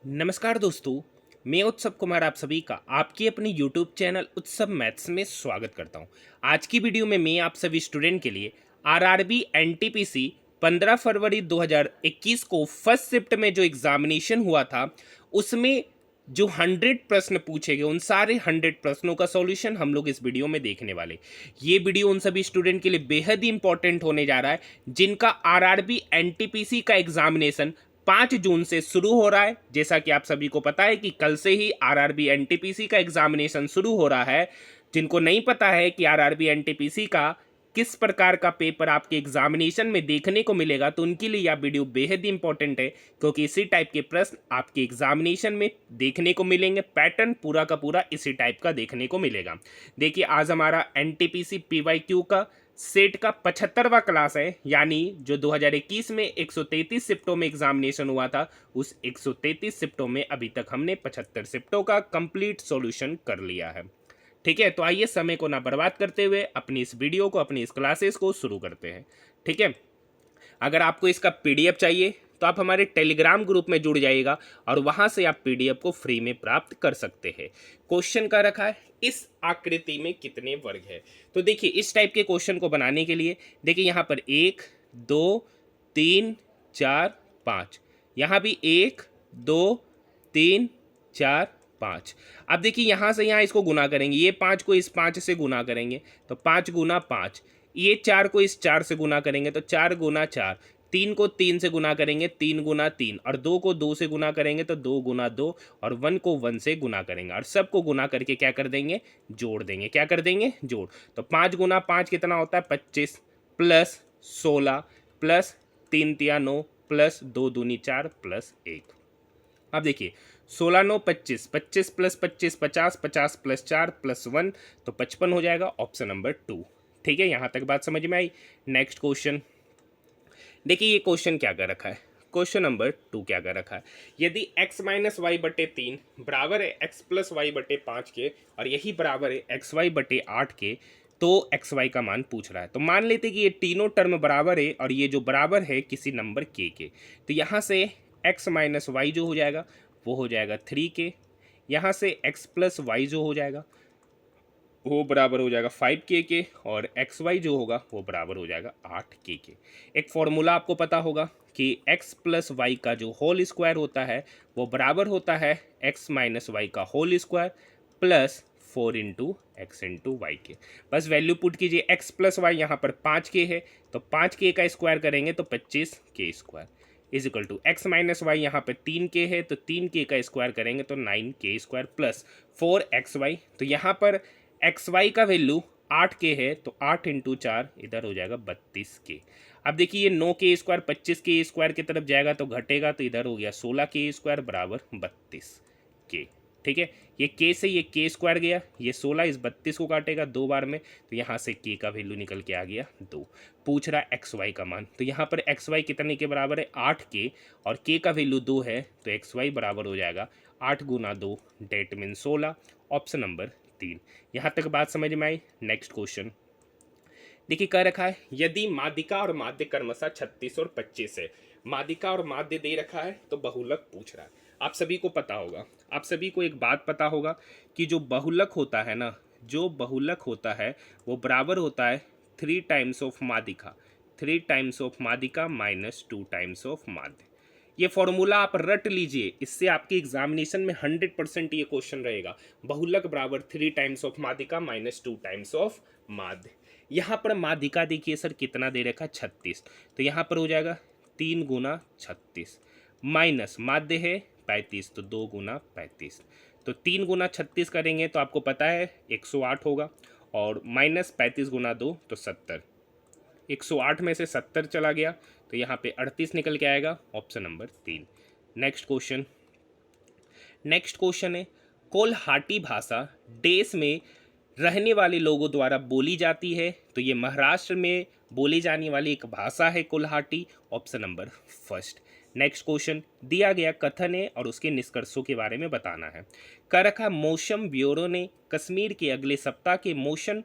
नमस्कार दोस्तों, मैं उत्सव कुमार आप सभी का आपके अपने यूट्यूब चैनल उत्सव मैथ्स में स्वागत करता हूं। आज की वीडियो में मैं आप सभी स्टूडेंट के लिए आरआरबी एनटीपीसी 15 फरवरी 2021 को फर्स्ट शिफ्ट में जो एग्जामिनेशन हुआ था उसमें जो 100 प्रश्न पूछे गए उन सारे 100 प्रश्नों का सॉल्यूशन हम लोग इस वीडियो में देखने वाले। ये वीडियो उन सभी स्टूडेंट के लिए बेहद ही इंपॉर्टेंट होने जा रहा है जिनका आरआरबी एनटीपीसी का एग्जामिनेशन 5 जून से शुरू हो रहा है। जैसा कि आप सभी को पता है कि कल से ही आरआरबी एनटीपीसी का एग्जामिनेशन शुरू हो रहा है। जिनको नहीं पता है कि आरआरबी एनटीपीसी का किस प्रकार का पेपर आपके एग्जामिनेशन में देखने को मिलेगा, तो उनके लिए यह वीडियो बेहद ही इंपॉर्टेंट है, क्योंकि इसी टाइप के प्रश्न आपके एग्जामिनेशन में देखने को मिलेंगे। पैटर्न पूरा का पूरा इसी टाइप का देखने को मिलेगा। देखिए, आज हमारा एनटीपीसी पीवाईक्यू का सेट का 75वां क्लास है, यानी जो 2021 में 133 शिफ्टों में एग्जामिनेशन हुआ था उस 133 शिफ्टों में अभी तक हमने 75 शिफ्टों का कंप्लीट सॉल्यूशन कर लिया है। ठीक है, तो आइए समय को ना बर्बाद करते हुए अपनी इस वीडियो को, अपनी इस क्लासेस को शुरू करते हैं। ठीक है, अगर आपको इसका पीडीएफ चाहिए तो आप हमारे टेलीग्राम ग्रुप में जुड़ जाइएगा और वहां से आप पीडीएफ को फ्री में प्राप्त कर सकते हैं। क्वेश्चन का रखा है, इस आकृति में कितने वर्ग है। तो देखिए, इस टाइप के क्वेश्चन को बनाने के लिए देखिए यहाँ पर 1 2 3 4 5, यहाँ भी 1 2 3 4 5। अब देखिए यहाँ से यहाँ इसको गुना करेंगे, ये 5 को इस 5 से गुना करेंगे तो 5 गुना 5, ये 4 को इस 4 से गुना करेंगे तो 4 गुना 4, 3 को 3 से गुना करेंगे 3 गुना 3, और 2 को 2 से गुना करेंगे तो 2 गुना 2, और 1 को 1 से गुना करेंगे और सबको गुना करके क्या कर देंगे, जोड़ देंगे। क्या कर देंगे, जोड़। तो 5 गुना 5 कितना होता है, 25 प्लस 16 प्लस 3 तिया 9 प्लस 2 दूनी 4 प्लस 1। अब देखिए, 16 9 25, 25 प्लस 25 50, 50 प्लस 4 प्लस 1 तो 55 हो जाएगा। Option number 2। ठीक है, यहाँ तक बात समझ में आई। नेक्स्ट क्वेश्चन देखिए, ये क्वेश्चन क्या कर रखा है, क्वेश्चन नंबर 2 क्या कर रखा है। यदि x माइनस वाई बटे 3 बराबर है x प्लस वाई बटे 5 के और यही बराबर है एक्स वाई बटे 8 के, तो एक्स वाई का मान पूछ रहा है। तो मान लेते कि ये तीनों टर्म बराबर है और ये जो बराबर है किसी नंबर के। तो यहाँ से x माइनस वाई जो हो जाएगा वो हो जाएगा 3 के, यहाँ से x प्लस वाई जो हो जाएगा वो बराबर हो जाएगा 5 के, और एक्स वाई जो होगा वो बराबर हो जाएगा 8 के। एक फॉर्मूला आपको पता होगा कि x प्लस वाई का जो होल स्क्वायर होता है वो बराबर होता है x माइनस वाई का whole square plus 4 into x into y के। बस वैल्यू पुट कीजिए, x प्लस वाई यहाँ पर 5 के है तो 5 के का स्क्वायर करेंगे तो 25 के square is equal to x minus y यहाँ पे 3 के है तो 3 के का स्क्वायर करेंगे तो 9 के स्क्वायर प्लस 4 एक्स वाई। तो यहाँ पर एक्स वाई का वैल्यू 8 के है तो 8 इंटू 4 इधर हो जाएगा 32 के। अब देखिए, ये 9 के स्क्वायर 25 के स्क्वायर की तरफ जाएगा तो घटेगा, तो इधर हो गया 16 के स्क्वायर बराबर 32 के। ठीक है, ये के से ये के स्क्वायर गया, ये 16 इस 32 को काटेगा 2 बार में, तो यहाँ से के का वैल्यू निकल के आ गया 2। पूछ रहा है एक्स वाई का मान, तो यहाँ पर एक्स वाई कितने के बराबर है, 8 के, और के का वैल्यू 2 है तो एक्स वाई बराबर हो जाएगा 8 गुना 2 डेट मीन 16। Option number 3। यहाँ तक बात समझ में आई। नेक्स्ट क्वेश्चन देखिए, कह रखा है यदि माध्यिका और माध्य क्रमशः 36 और 25 है, माध्यिका और माध्य दे रखा है तो बहुलक पूछ रहा है। आप सभी को पता होगा, आप सभी को एक बात पता होगा कि जो बहुलक होता है ना, जो बहुलक होता है वो बराबर होता है 3 टाइम्स ऑफ माध्यिका, 3 टाइम्स ऑफ माध्यिका माइनस 2 टाइम्स ऑफ माध्य। ये फॉर्मूला आप रट लीजिए, इससे आपके एग्जामिनेशन में 100% ये क्वेश्चन रहेगा। बहुलक बराबर 3 टाइम्स ऑफ माध्यिका माइनस 2 टाइम्स ऑफ माध्य। यहाँ पर माध्यिका देखिए सर कितना दे रखा है, 36, तो यहाँ पर हो जाएगा 3 गुना 36 माइनस माध्य है 35, तो 2 गुना 35, तो 3 गुना 36 करेंगे तो आपको पता है 108 होगा, और माइनस 35 गुना 2 तो 70, 108 में से 70 चला गया तो यहाँ पे 38 निकल के आएगा। Option number 3। Next question, next question है कोल्हाटी भाषा देश में रहने वाले लोगों द्वारा बोली जाती है, तो ये महाराष्ट्र में बोली जाने वाली एक भाषा है Kolhati. Option number 1। Next question दिया गया कथन है और उसके निष्कर्षों के बारे में बताना है। कह रखा मौसम ब्यूरो ने कश्मीर के अगले सप्ताह के मौसम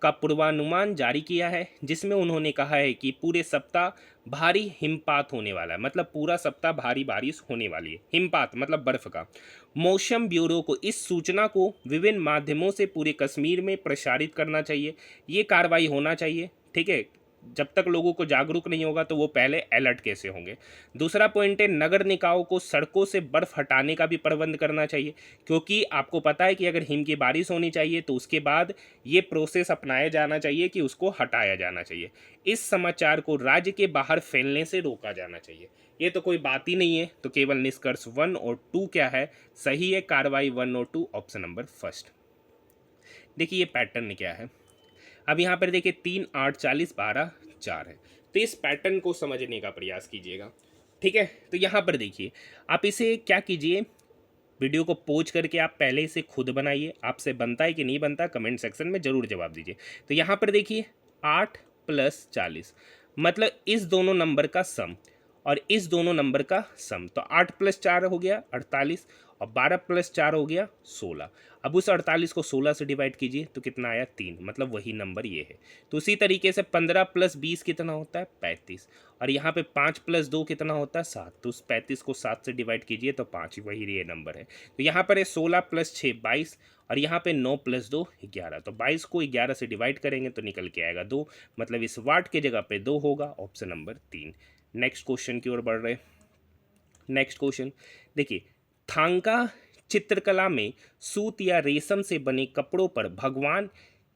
का पूर्वानुमान जारी किया है, जिसमें उन्होंने कहा है कि पूरे सप्ताह भारी हिमपात होने वाला है, मतलब पूरा सप्ताह भारी बारिश होने वाली है। हिमपात मतलब बर्फ का। मौसम ब्यूरो को इस सूचना को विभिन्न माध्यमों से पूरे कश्मीर में प्रसारित करना चाहिए। ये कार्रवाई होना चाहिए, ठीक है। जब तक लोगों को जागरूक नहीं होगा तो वो पहले अलर्ट कैसे होंगे। दूसरा पॉइंट है, नगर निकायों को सड़कों से बर्फ हटाने का भी प्रबंध करना चाहिए, क्योंकि आपको पता है कि अगर हिम की बारिश होनी चाहिए तो उसके बाद ये प्रोसेस अपनाया जाना चाहिए कि उसको हटाया जाना चाहिए। इस समाचार को राज्य के बाहर फैलने से रोका जाना चाहिए। ये तो कोई बात ही नहीं है, तो केवल निष्कर्ष 1 और 2 क्या है, सही है। कार्रवाई 1 और 2, ऑप्शन नंबर फर्स्ट। देखिए ये पैटर्न क्या है। अब यहाँ पर देखिए 3, 8, 40, 12, 4 है। तो इस पैटर्न को समझने का प्रयास कीजिएगा, ठीक है। तो यहाँ पर देखिए, आप इसे क्या कीजिए, वीडियो को पॉज करके आप पहले इसे खुद बनाइए। आपसे बनता है कि नहीं बनता, कमेंट सेक्शन में ज़रूर जवाब दीजिए। तो यहाँ पर देखिए 8 + 40 मतलब इस दोनों नंबर का सम और इस दोनों नंबर का सम। तो 8 + 4 हो गया 48 और 12 + 4 हो गया 16। अब उस 48 को 16 से डिवाइड कीजिए तो कितना आया 3, मतलब वही नंबर ये है। तो उसी तरीके से 15 + 20 कितना होता है 35 और यहाँ पे 5 + 2 कितना होता है 7। तो उस 35 को 7 से डिवाइड कीजिए तो 5, वही ये नंबर है। तो यहाँ पर है 16 + 6 22 और यहाँ पे 9 + 2 11। तो 22 को 11 से डिवाइड करेंगे तो निकल के आएगा 2, मतलब इस वाट की जगह पे 2 होगा, ऑप्शन नंबर 3। नेक्स्ट क्वेश्चन की ओर बढ़ रहे। नेक्स्ट क्वेश्चन देखिए, थांका चित्रकला में सूत या रेशम से बने कपड़ों पर भगवान,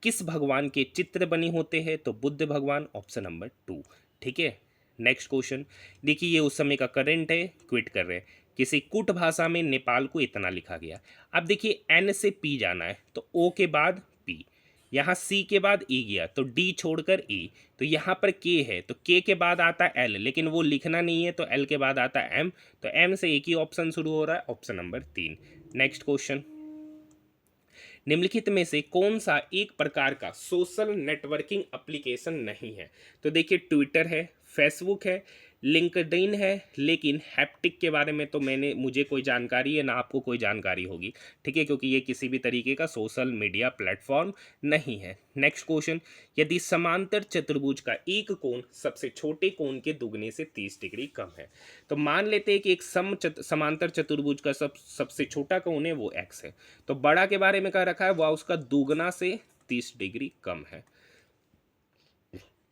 किस भगवान के चित्र बने होते हैं, तो बुद्ध भगवान, ऑप्शन नंबर 2, ठीक है। नेक्स्ट क्वेश्चन देखिए, ये उस समय का करंट है, क्विट कर रहे हैं। किसी कूट भाषा में नेपाल को इतना लिखा गया। अब देखिए एन से पी जाना है तो ओ के बाद पी, यहाँ सी के बाद ई गया तो डी छोड़कर ई, तो यहाँ पर के है तो के के बाद आता है एल, लेकिन वो लिखना नहीं है तो एल के बाद आता है एम, तो एम से एक ही ऑप्शन शुरू हो रहा है, ऑप्शन नंबर 3। नेक्स्ट क्वेश्चन, निम्नलिखित में से कौन सा एक प्रकार का सोशल नेटवर्किंग एप्लीकेशन नहीं है, तो देखिए ट्विटर है, फेसबुक है, लिंक्डइन है, लेकिन हैप्टिक के बारे में तो मुझे कोई जानकारी है ना आपको कोई जानकारी होगी, ठीक है, क्योंकि ये किसी भी तरीके का सोशल मीडिया प्लेटफॉर्म नहीं है। नेक्स्ट क्वेश्चन, यदि समांतर चतुर्भुज का एक कोण सबसे छोटे कोण के दुगने से 30 डिग्री कम है, तो मान लेते हैं कि एक समांतर चतुर्भुज का सबसे छोटा कोण है वो x है, तो बड़ा के बारे में कह रखा है वह उसका दुगना से 30 डिग्री कम है।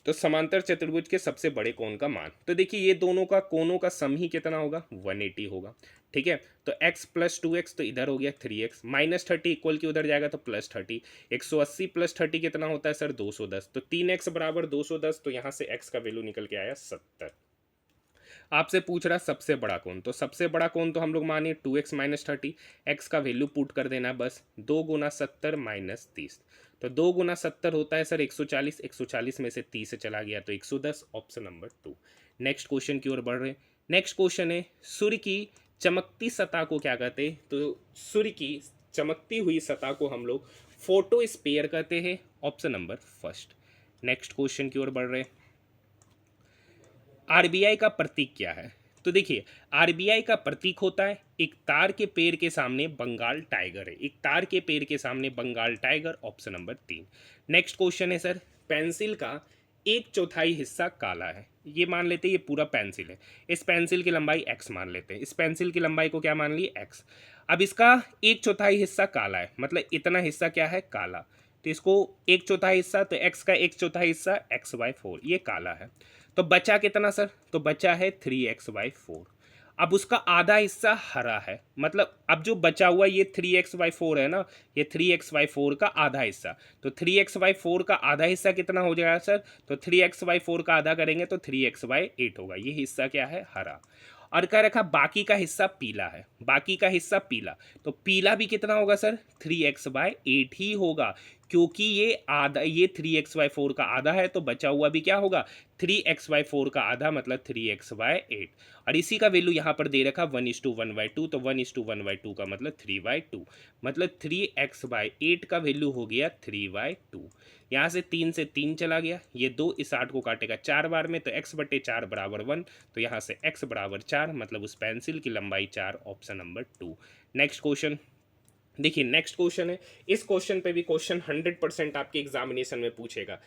तो समांतर चतुर्भुज के सबसे बड़े कोण का मान, तो देखिए ये दोनों का कोणों का सम ही कितना होगा 180 होगा, ठीक है। तो x + 2x तो इधर हो गया 3x, -30 इक्वल की उधर जाएगा तो +30, 180 + 30 कितना होता है सर 210, तो 3x = 210, तो यहाँ से x का वैल्यू निकल के आया 70। आपसे पूछ रहा सबसे बड़ा कोण, तो सबसे बड़ा कोण तो हम लोग मानिए 2x - 30, x का वैल्यू पुट कर देना बस, 2 × 70 - 30, तो 2 × 70 होता है सर 140, 140 में से 30 चला गया तो 110, ऑप्शन नंबर 2। नेक्स्ट क्वेश्चन की ओर बढ़ रहे। नेक्स्ट क्वेश्चन है, सूर्य की चमकती सतह को क्या कहते हैं, तो सूर्य की चमकती हुई सतह को हम लोग फोटोस्फीयर कहते हैं, option number first. Next question की ओर बढ़ रहे। आरबीआई का प्रतीक क्या है, तो देखिए आरबीआई का प्रतीक होता है एक तार के पेड़ के सामने बंगाल टाइगर है, एक तार के पेड़ के सामने Bengal tiger, option number 3। Next question है सर, पेंसिल का 1/4 हिस्सा काला है, ये मान लेते हैं ये पूरा पेंसिल है, इस पेंसिल की लंबाई x मान लेते हैं, इस पेंसिल की लंबाई को क्या मान ली x। अब इसका 1/4 हिस्सा काला है, मतलब इतना हिस्सा क्या है काला, तो इसको 1/4 हिस्सा, तो x का 1/4 हिस्सा x/4 ये काला है, तो बचा कितना सर, तो बचा है 3x/4। अब उसका आधा हिस्सा हरा है, मतलब अब जो बचा हुआ ये 3x/4 है ना, ये 3x/4 का आधा हिस्सा, तो 3x/4 का आधा हिस्सा कितना हो जाएगा सर, तो 3x/4 का आधा करेंगे तो 3x/8 होगा, ये हिस्सा क्या है हरा। और कह रखा बाकी का हिस्सा पीला है, बाकी का हिस्सा पीला, तो पीला भी कितना होगा सर 3x/8 ही होगा, क्योंकि ये 3x/4 का आधा है, तो बचा हुआ भी क्या होगा 3x/4 का आधा, मतलब 3x/8। और इसी का वैल्यू यहाँ पर दे रखा 1:1/2, तो 1:1/2 का मतलब 3/2, मतलब 3x/8 का वैल्यू हो गया 3/2। यहाँ से 3 से 3 चला गया, ये 2 इस 8 को काटेगा 4 बार में, तो x/4 = 1, तो यहाँ से x = 4, मतलब उस पेंसिल की लंबाई 4, ऑप्शन नंबर 2। नेक्स्ट क्वेश्चन, देखिए नेक्स्ट क्वेश्चन है, इस क्वेश्चन पे भी क्वेश्चन 100% आपके एग्जामिनेशन में पूछेगा।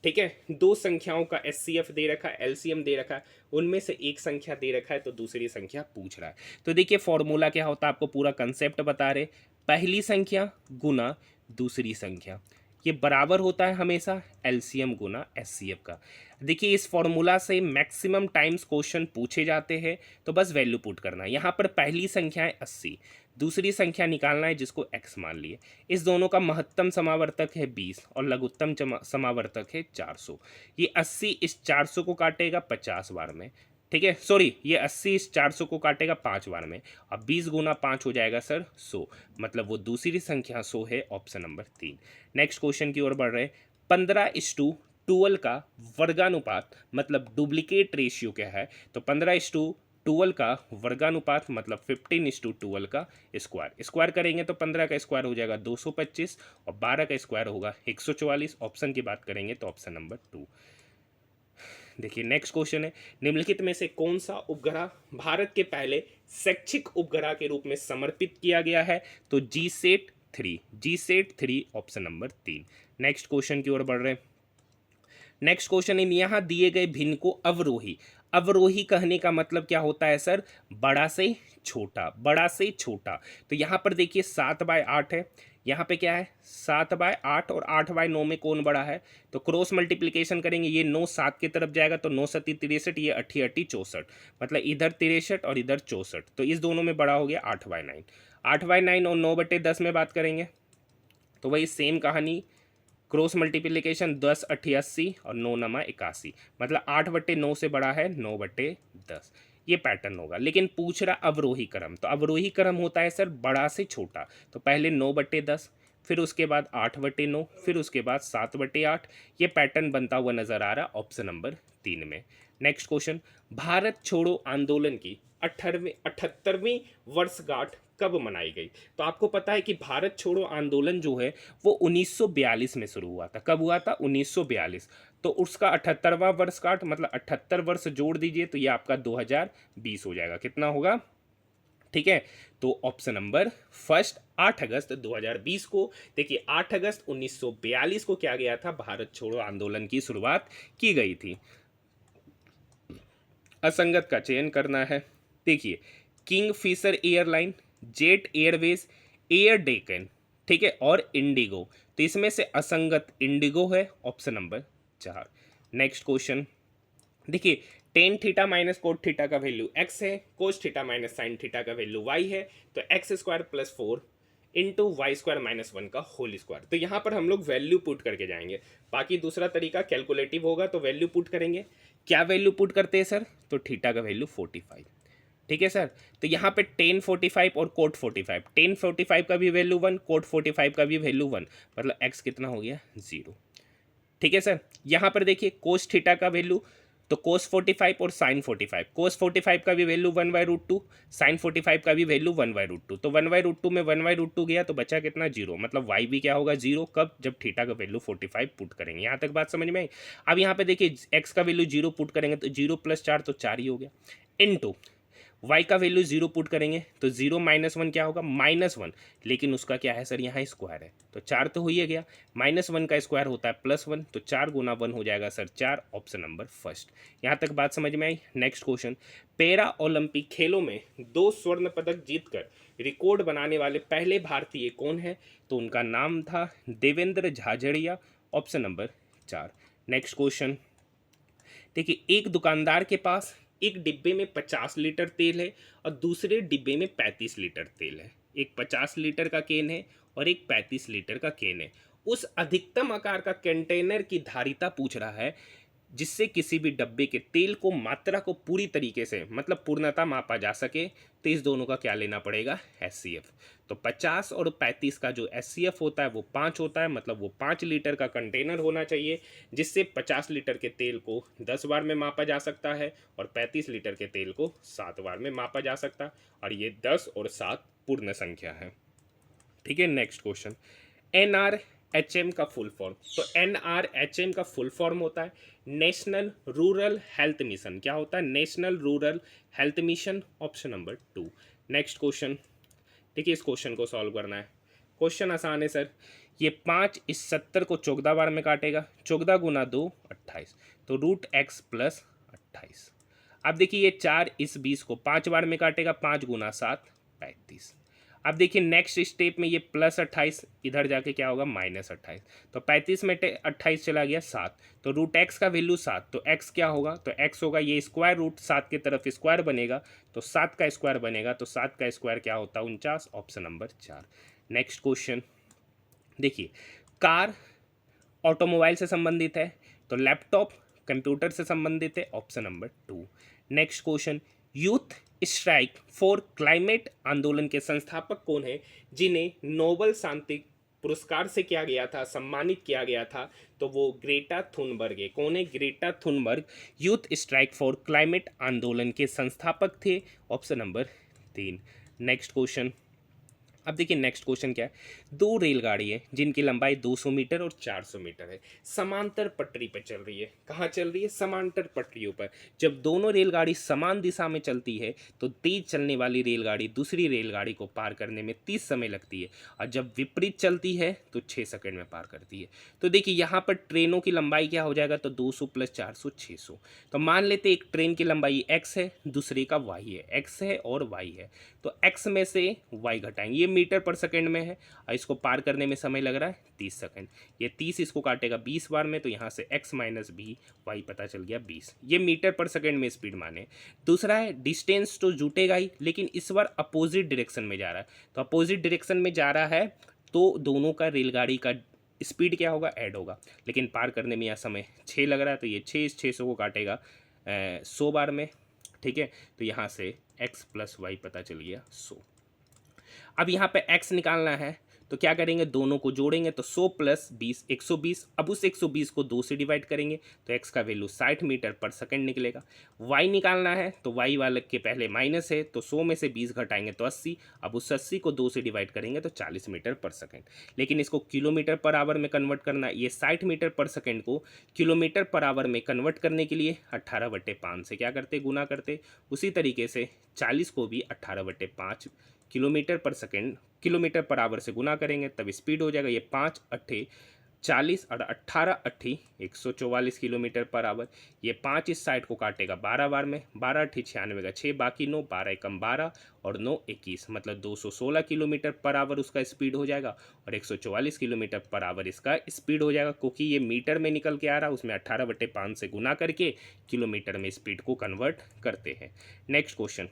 ठीक है, दो संख्याओं का एचसीएफ दे रखा है, एलसीएम दे रखा है, उनमें से एक संख्या दे रखा है तो दूसरी संख्या पूछ रहा है। तो देखिए फॉर्मूला क्या होता है, आपको पूरा कंसेप्ट बता रहे, पहली संख्या गुना दूसरी संख्या, ये बराबर होता है हमेशा एलसीएम गुना एचसीएफ का। देखिए इस फॉर्मूला से मैक्सिमम टाइम्स क्वेश्चन पूछे जाते हैं, तो बस वैल्यू पुट करना है। यहाँ पर पहली संख्या है 80, दूसरी संख्या निकालना है जिसको x मान लिए। इस दोनों का महत्तम समावर्तक है 20 और लघुत्तम समावर्तक है 400। ये 80 इस 400 को काटेगा 50 बार में, ठीक है, सॉरी ये 80 इस 400 को काटेगा 5 बार में, अब 20 गुना 5 हो जाएगा सर 100, मतलब वो दूसरी संख्या 100 है, ऑप्शन नंबर 3। नेक्स्ट क्वेश्चन की ओर बढ़ रहे हैं, 15:12 का वर्गानुपात मतलब डुप्लीकेट रेशियो क्या है, तो 15:12 का वर्गानुपात मतलब 15:12 का स्क्वायर, स्क्वायर करेंगे तो 15 का स्क्वायर हो जाएगा 225 और 12 का स्क्वायर होगा 144। ऑप्शन की बात करेंगे तो ऑप्शन नंबर 2। देखिए नेक्स्ट क्वेश्चन है, निम्नलिखित में से कौन सा उपग्रह भारत के पहले शैक्षिक उपग्रह के रूप में समर्पित किया गया है, तो जी set 3 option number 3। Next question की ओर बढ़ रहे हैं, नेक्स्ट क्वेश्चन इन यहाँ दिए गए भिन्न को अवरोही, अवरोही कहने का मतलब क्या होता है सर, बड़ा से छोटा, बड़ा से छोटा। तो यहाँ पर देखिए 7/8 है, यहाँ पे क्या है 7/8 और 8/9 में कौन बड़ा है, तो क्रॉस मल्टीप्लिकेशन करेंगे, ये 9 7 की तरफ जाएगा तो 9 सत्ती 63, ये 8 64, मतलब इधर 63 और इधर 64, तो इस दोनों में बड़ा हो गया 8/9। 8/9 और 9/10 में बात करेंगे तो वही सेम कहानी, क्रॉस मल्टीप्लिकेशन 10 × 8 = 80 और 9 × 9 = 81, मतलब 8/9 से बड़ा है 9/10, ये पैटर्न होगा। लेकिन पूछ रहा अवरोही क्रम, तो अवरोही क्रम होता है सर बड़ा से छोटा, तो पहले 9/10, फिर उसके बाद 8/9, फिर उसके बाद 7/8, ये पैटर्न बनता हुआ नजर आ रहा ऑप्शन नंबर 3 में। नेक्स्ट क्वेश्चन, भारत छोड़ो आंदोलन की 78वीं वर्षगांठ कब मनाई गई, तो आपको पता है कि भारत छोड़ो आंदोलन जो है वो 1942 में शुरू हुआ था। कब हुआ था, 1942, तो उसका 78वां वर्षगांठ मतलब 78 वर्ष जोड़ दीजिए तो ये आपका 2020 हो जाएगा, कितना होगा, ठीक है। तो ऑप्शन नंबर फर्स्ट 8 अगस्त 2020 को, देखिए 8 अगस्त 1942 को क्या गया था, भारत छोड़ो आंदोलन की शुरुआत की गई थी। असंगत का चयन करना है, देखिए Kingfisher airline, Jet Airways, Air Deccan, ठीक है, और इंडिगो, तो इसमें से असंगत इंडिगो है, ऑप्शन नंबर 4। नेक्स्ट क्वेश्चन, देखिए tan theta minus cot theta का वैल्यू x है, cos theta minus sine theta का वैल्यू y है, तो x² + 4 इंटू y² - 1 का होल स्क्वायर। तो यहाँ पर हम लोग वैल्यू पुट करके जाएंगे, बाकी दूसरा तरीका कैलकुलेटिव होगा तो वैल्यू पुट करेंगे। क्या वैल्यू पुट करते हैं सर, तो थीटा का वैल्यू 45, ठीक है सर। तो यहाँ पे टेन 45 और कोट 45, टेन 45 का भी वैल्यू 1, कोट 45 का भी वैल्यू 1, मतलब x कितना हो गया 0, ठीक है सर। यहाँ पर देखिए कोस थीटा का वैल्यू, तो कोस 45 और साइन 45, कोस 45 का भी वैल्यू 1/√2, साइन 45 का भी वैल्यू 1/√2, तो 1/√2 में 1/√2 गया तो बचा कितना 0, मतलब y भी क्या होगा 0, कब, जब थीटा का वैल्यू 45 पुट करेंगे। यहाँ तक बात समझ में आई। अब यहाँ पे देखिए x का वैल्यू 0 पुट करेंगे तो 0 + 4 तो 4 ही हो गया, इनटू y का वैल्यू 0 पुट करेंगे तो 0 - 1 क्या होगा -1, लेकिन उसका क्या है सर यहाँ स्क्वायर है, तो 4 तो हो ही गया, -1 का स्क्वायर होता है +1, तो 4 × 1 हो जाएगा सर 4, ऑप्शन नंबर फर्स्ट। यहाँ तक बात समझ में आई। नेक्स्ट क्वेश्चन, पैरा ओलंपिक खेलों में 2 स्वर्ण पदक जीतकर रिकॉर्ड बनाने वाले पहले भारतीय कौन है, तो उनका नाम था Devendra Jhajharia, option number 4। Next question, देखिए एक दुकानदार के पास एक डिब्बे में 50 लीटर तेल है और दूसरे डिब्बे में 35 लीटर तेल है, एक 50 लीटर का केन है और एक 35 लीटर का केन है। उस अधिकतम आकार का कंटेनर की धारिता पूछ रहा है जिससे किसी भी डब्बे के तेल को मात्रा को पूरी तरीके से मतलब पूर्णता मापा जा सके, तो इस दोनों का क्या लेना पड़ेगा एचसीएफ। तो 50 और 35 का जो एचसीएफ होता है वो 5 होता है, मतलब वो 5 लीटर का कंटेनर होना चाहिए जिससे 50 लीटर के तेल को 10 बार में मापा जा सकता है और 35 लीटर के तेल को 7 बार में मापा जा सकता है, और ये 10 और 7 पूर्ण संख्या है, ठीक है। नेक्स्ट क्वेश्चन, NRHM का फुल फॉर्म, तो NRHM का फुल फॉर्म होता है नेशनल रूरल हेल्थ मिशन, क्या होता है national rural health mission, option number 2। Next question, देखिए इस क्वेश्चन को सॉल्व करना है। क्वेश्चन आसान है सर। ये 5 इस 70 को 14 बार में काटेगा, 14 गुना 2 28, तो रूट एक्स प्लस 28। अब देखिए ये 4 इस 20 को 5 बार में काटेगा, 5 गुना 7 35। अब देखिए नेक्स्ट स्टेप में ये प्लस 28 इधर जाके क्या होगा माइनस 28, तो 35 में 28 चला गया 7, तो रूट एक्स का वैल्यू 7, तो एक्स क्या होगा, तो एक्स होगा ये स्क्वायर रूट 7 की तरफ स्क्वायर बनेगा, तो 7 का स्क्वायर बनेगा, तो 7 का स्क्वायर क्या होता है 49, ऑप्शन नंबर 4। नेक्स्ट क्वेश्चन देखिए, कार ऑटोमोबाइल से संबंधित है, तो लैपटॉप कंप्यूटर से संबंधित है, option number 2। Next question, youth strike for climate आंदोलन के संस्थापक कौन है जिन्हें नोबेल शांति पुरस्कार से किया गया था, सम्मानित किया गया था, तो वो ग्रेटा थुनबर्ग है। कौन है, Greta Thunberg youth strike for climate आंदोलन के संस्थापक थे, ऑप्शन नंबर 3। नेक्स्ट क्वेश्चन, अब देखिए नेक्स्ट क्वेश्चन क्या है, दो रेलगाड़ी है जिनकी लंबाई 200 मीटर और 400 मीटर है, समांतर पटरी पर चल रही है। कहाँ चल रही है, समांतर पटरियों पर। जब दोनों रेलगाड़ी समान दिशा में चलती है तो तेज चलने वाली रेलगाड़ी दूसरी रेलगाड़ी को पार करने में 30 समय लगती है, और जब विपरीत चलती है तो 6 सेकंड में पार करती है। तो देखिए यहाँ पर ट्रेनों की लंबाई क्या हो जाएगा, तो 200 + 400 600। तो मान लेते एक ट्रेन की लंबाई x है, दूसरे का y है, x है और y है, तो x में से y घटाएंगे। ये मीटर पर सेकंड में है और इसको पार करने में समय लग रहा है 30 सेकंड। ये 30 इसको काटेगा 20 बार में, तो यहाँ से x माइनस बी वाई पता चल गया 20। ये मीटर पर सेकंड में स्पीड माने। दूसरा है डिस्टेंस तो जुटेगा ही, लेकिन इस बार अपोजिट डायरेक्शन में जा रहा है, तो अपोजिट डायरेक्शन में जा रहा है तो दोनों का रेलगाड़ी का स्पीड क्या होगा, ऐड होगा, लेकिन पार करने में यह समय 6 लग रहा है, तो ये 6 इस 600 को काटेगा 100 बार में। ठीक है, तो यहाँ से x + y पता चल गया 100। अब यहाँ पे x निकालना है, तो क्या करेंगे, दोनों को जोड़ेंगे, तो 100 + 20 120। अब उस 120 को 2 से डिवाइड करेंगे तो x का वैल्यू 60 मीटर पर सेकंड निकलेगा। y निकालना है, तो y वाले के पहले माइनस है, तो 100 में से 20 घटाएंगे तो 80। अब उस 80 को 2 से डिवाइड करेंगे तो 40 मीटर पर सेकंड। लेकिन इसको किलोमीटर पर आवर में कन्वर्ट करना है, ये 60 मीटर पर सेकंड को किलोमीटर पर आवर में कन्वर्ट करने के लिए 18/5 से क्या करते, गुना करते। उसी तरीके से 40 को भी 18/5 किलोमीटर पर सेकंड किलोमीटर पर आवर से गुना करेंगे तब स्पीड हो जाएगा। ये 5 × 40 और 18 × 144 किलोमीटर पर आवर। ये 5 इस साइड को काटेगा 12 बार में, 12 × 96 का 6, बाकी 9, 12 × 12 और 9 21, मतलब 216 किलोमीटर पर आवर उसका स्पीड हो जाएगा, और 144 किलोमीटर पर आवर इसका स्पीड हो जाएगा। क्योंकि ये मीटर में निकल के आ रहा है, उसमें 18/5 से गुना करके किलोमीटर में स्पीड को कन्वर्ट करते हैं। नेक्स्ट क्वेश्चन,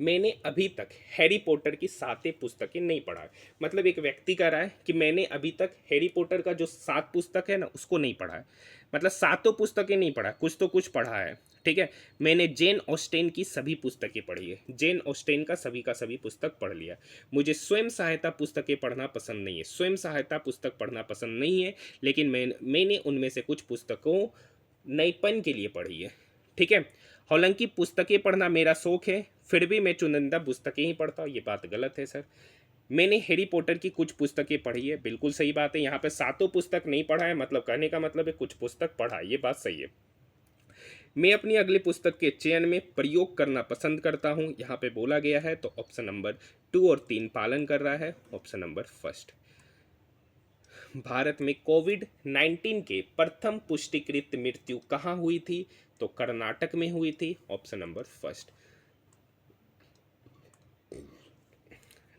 मैंने अभी तक हैरी पॉटर की 7 पुस्तकें नहीं पढ़ा है। मतलब एक व्यक्ति कह रहा है कि मैंने अभी तक हैरी पॉटर का जो 7 पुस्तक है ना उसको नहीं पढ़ा है, मतलब 7 पुस्तकें नहीं पढ़ा, कुछ तो कुछ पढ़ा है। ठीक है, मैंने जेन ऑस्टेन की सभी पुस्तकें पढ़ी है, जेन ऑस्टेन का सभी पुस्तक पढ़ लिया। मुझे स्वयं सहायता पुस्तकें पढ़ना पसंद नहीं है, स्वयं सहायता पुस्तक पढ़ना पसंद नहीं है, लेकिन मैंने उनमें से कुछ पुस्तकों नईपन के लिए पढ़ी है। ठीक है, हालांकि पुस्तकें पढ़ना मेरा शौक है, फिर भी मैं चुनिंदा पुस्तकें ही पढ़ता हूँ। ये बात गलत है सर। मैंने हैरी पॉटर की कुछ पुस्तकें पढ़ी है, बिल्कुल सही बात है। यहाँ पे 7 पुस्तक नहीं पढ़ा है, मतलब कहने का मतलब है कुछ पुस्तक पढ़ा है, ये बात सही है। मैं अपनी अगली पुस्तक के चयन में प्रयोग करना पसंद करता हूँ, यहाँ पे बोला गया है, तो ऑप्शन नंबर 2 और 3 पालन कर रहा है, ऑप्शन नंबर 1। भारत में कोविड-19 के प्रथम पुष्टिकृत मृत्यु कहाँ हुई थी, तो कर्नाटक में हुई थी, ऑप्शन नंबर 1।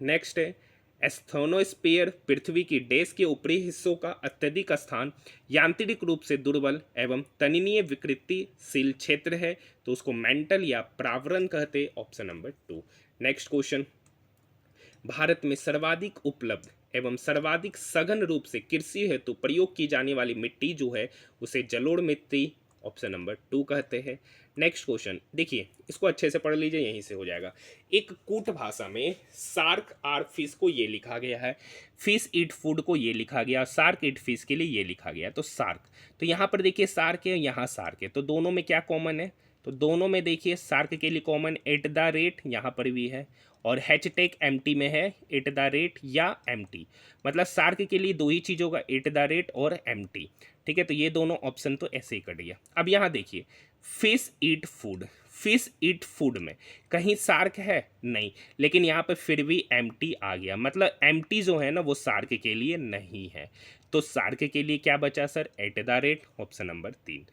नेक्स्ट है, एस्थेनोस्फीयर पृथ्वी की डैश के ऊपरी हिस्सों का अत्यधिक स्थान यांत्रिक रूप से दुर्बल एवं तन्नीय विकृतिशील क्षेत्र है, तो उसको मेंटल या प्रावरण कहते, option number 2। Next question, Bharat में सर्वाधिक उपलब्ध एवं सर्वाधिक सघन रूप से कृषि हेतु प्रयोग की जाने वाली मिट्टी जो है उसे जलोढ़ मिट्टी, ऑप्शन नंबर 2 कहते हैं। नेक्स्ट क्वेश्चन देखिए, इसको अच्छे से पढ़ लीजिए, यहीं से हो जाएगा। एक कूट भाषा में शार्क आर फिश को ये लिखा गया है, फिश ईट फूड को ये लिखा गया, शार्क ईट फिश के लिए ये लिखा गया। तो शार्क, तो यहाँ पर देखिए शार्क है, यहाँ शार्क है, तो दोनों में क्या कॉमन है, तो दोनों में देखिए शार्क के लिए कॉमन @ यहाँ पर भी है, और #MT में है @ या MT, मतलब शार्क के लिए 2 ही चीज़ होगा, @ और MT। ठीक है, तो ये दोनों ऑप्शन तो ऐसे ही कट गया। अब यहाँ देखिए, fish eat food, fish eat food में कहीं सार्क है नहीं, लेकिन यहाँ पे फिर भी एम्प्टी आ गया, मतलब एम्प्टी जो है ना वो सार्क के लिए नहीं है। तो सार्क के लिए क्या बचा sir, at the rate, option number 3।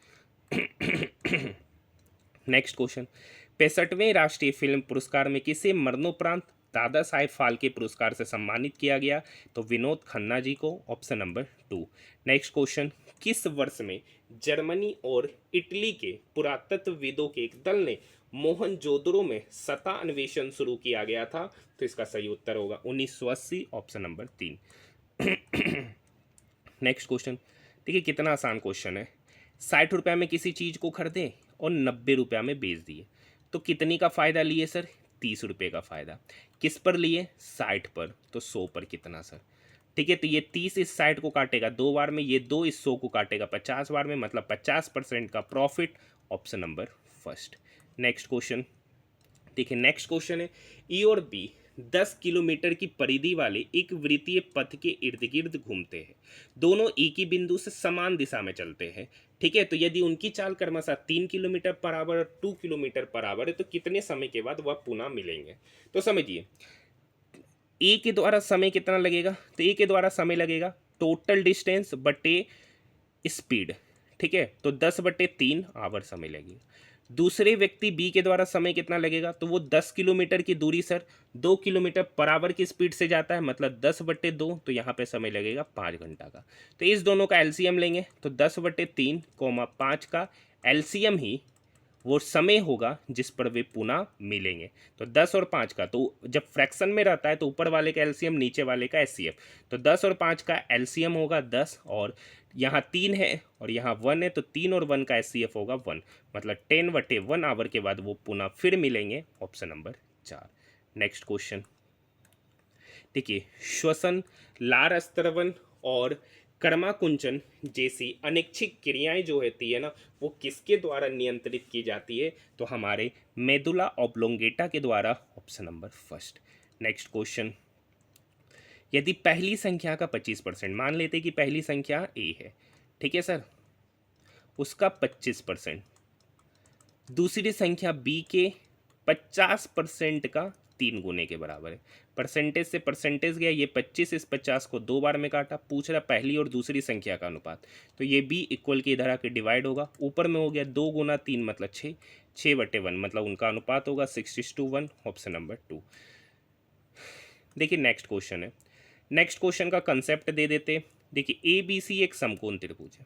Next question, 65वें राष्ट्रीय फिल्म पुरस्कार में किसे मरणोपरांत दादा साहेब फाल्के पुरस्कार से सम्मानित किया गया, तो विनोद खन्ना जी को, ऑप्शन नंबर 2। नेक्स्ट क्वेश्चन, किस वर्ष में जर्मनी और इटली के पुरातत्वविदों के एक दल ने मोहनजोदड़ो में सतह अन्वेषण शुरू किया गया था, तो इसका सही उत्तर होगा 1980, ऑप्शन नंबर 3। नेक्स्ट क्वेश्चन, देखिए कितना आसान क्वेश्चन है। 60 रुपये में किसी चीज़ को खरीदें और 90 रुपये में बेच दिए, तो कितनी का फ़ायदा लिए सर, 30 रुपये का फ़ायदा। किस पर लिए, 60 पर, तो 100 पर कितना सर। ठीक है, तो ये 30 इस 60 को काटेगा 2 बार में, ये 2 इस 100 को काटेगा 50 बार में, मतलब 50% का profit, option number first. Next question, देखिए नेक्स्ट क्वेश्चन है, ई और बी 10 किलोमीटर की परिधि वाले एक वृत्तीय पथ के इर्द गिर्द घूमते हैं, दोनों एक ही बिंदु से समान दिशा में चलते हैं। ठीक है, तो यदि उनकी चाल क्रमशः 3 किलोमीटर पर आवर और 2 किलोमीटर पर आवर है, तो कितने समय के बाद वह पुनः मिलेंगे। तो समझिए, ए के द्वारा समय कितना लगेगा, तो ए के द्वारा समय लगेगा टोटल डिस्टेंस बटे स्पीड। ठीक है, तो 10/3 आवर समय लगेगा। दूसरे व्यक्ति बी के द्वारा समय कितना लगेगा, तो वो 10 किलोमीटर की दूरी सर 2 किलोमीटर पर आवर की स्पीड से जाता है, मतलब 10/2, तो यहाँ पे समय लगेगा 5 घंटा का। तो इस दोनों का एलसीएम लेंगे, तो 10/3, 5 का एलसीएम ही वो समय होगा जिस पर वे पुनः मिलेंगे। तो 10 और 5 का, तो जब फ्रैक्शन में रहता है तो ऊपर वाले का एलसीएम, नीचे वाले का एचसीएफ, तो 10 और 5 का एलसीएम होगा 10, और यहाँ 3 है और यहाँ 1 है, तो 3 और 1 का एचसीएफ होगा 1, मतलब 10/1 आवर के बाद वो पुनः फिर मिलेंगे, ऑप्शन नंबर 4। नेक्स्ट क्वेश्चन, देखिए श्वसन, लार स्त्रवण और कर्माकुंचन जैसी अनैच्छिक क्रियाएं जो होती है ना, वो किसके द्वारा नियंत्रित की जाती है, तो हमारे मेदुला ऑब्लोंगेटा के द्वारा, option number first. Next question, यदि पहली संख्या का 25%, मान लेते कि पहली संख्या ए है, ठीक है सर, उसका 25%, दूसरी संख्या बी के 50% का 3 गुने के बराबर है। परसेंटेज से परसेंटेज गया, ये 25 इस 50 को 2 बार में काटा, पूछ रहा पहली और दूसरी संख्या का अनुपात, तो ये बी इक्वल की इधर आके डिवाइड होगा, ऊपर में हो गया 2 गुना 3 मतलब 6, 6/1 मतलब उनका अनुपात होगा 6:1, ऑप्शन नंबर 2। देखिए नेक्स्ट क्वेश्चन है, नेक्स्ट क्वेश्चन का कंसेप्ट दे देते। देखिए ABC एक समकोण त्रिभुज है,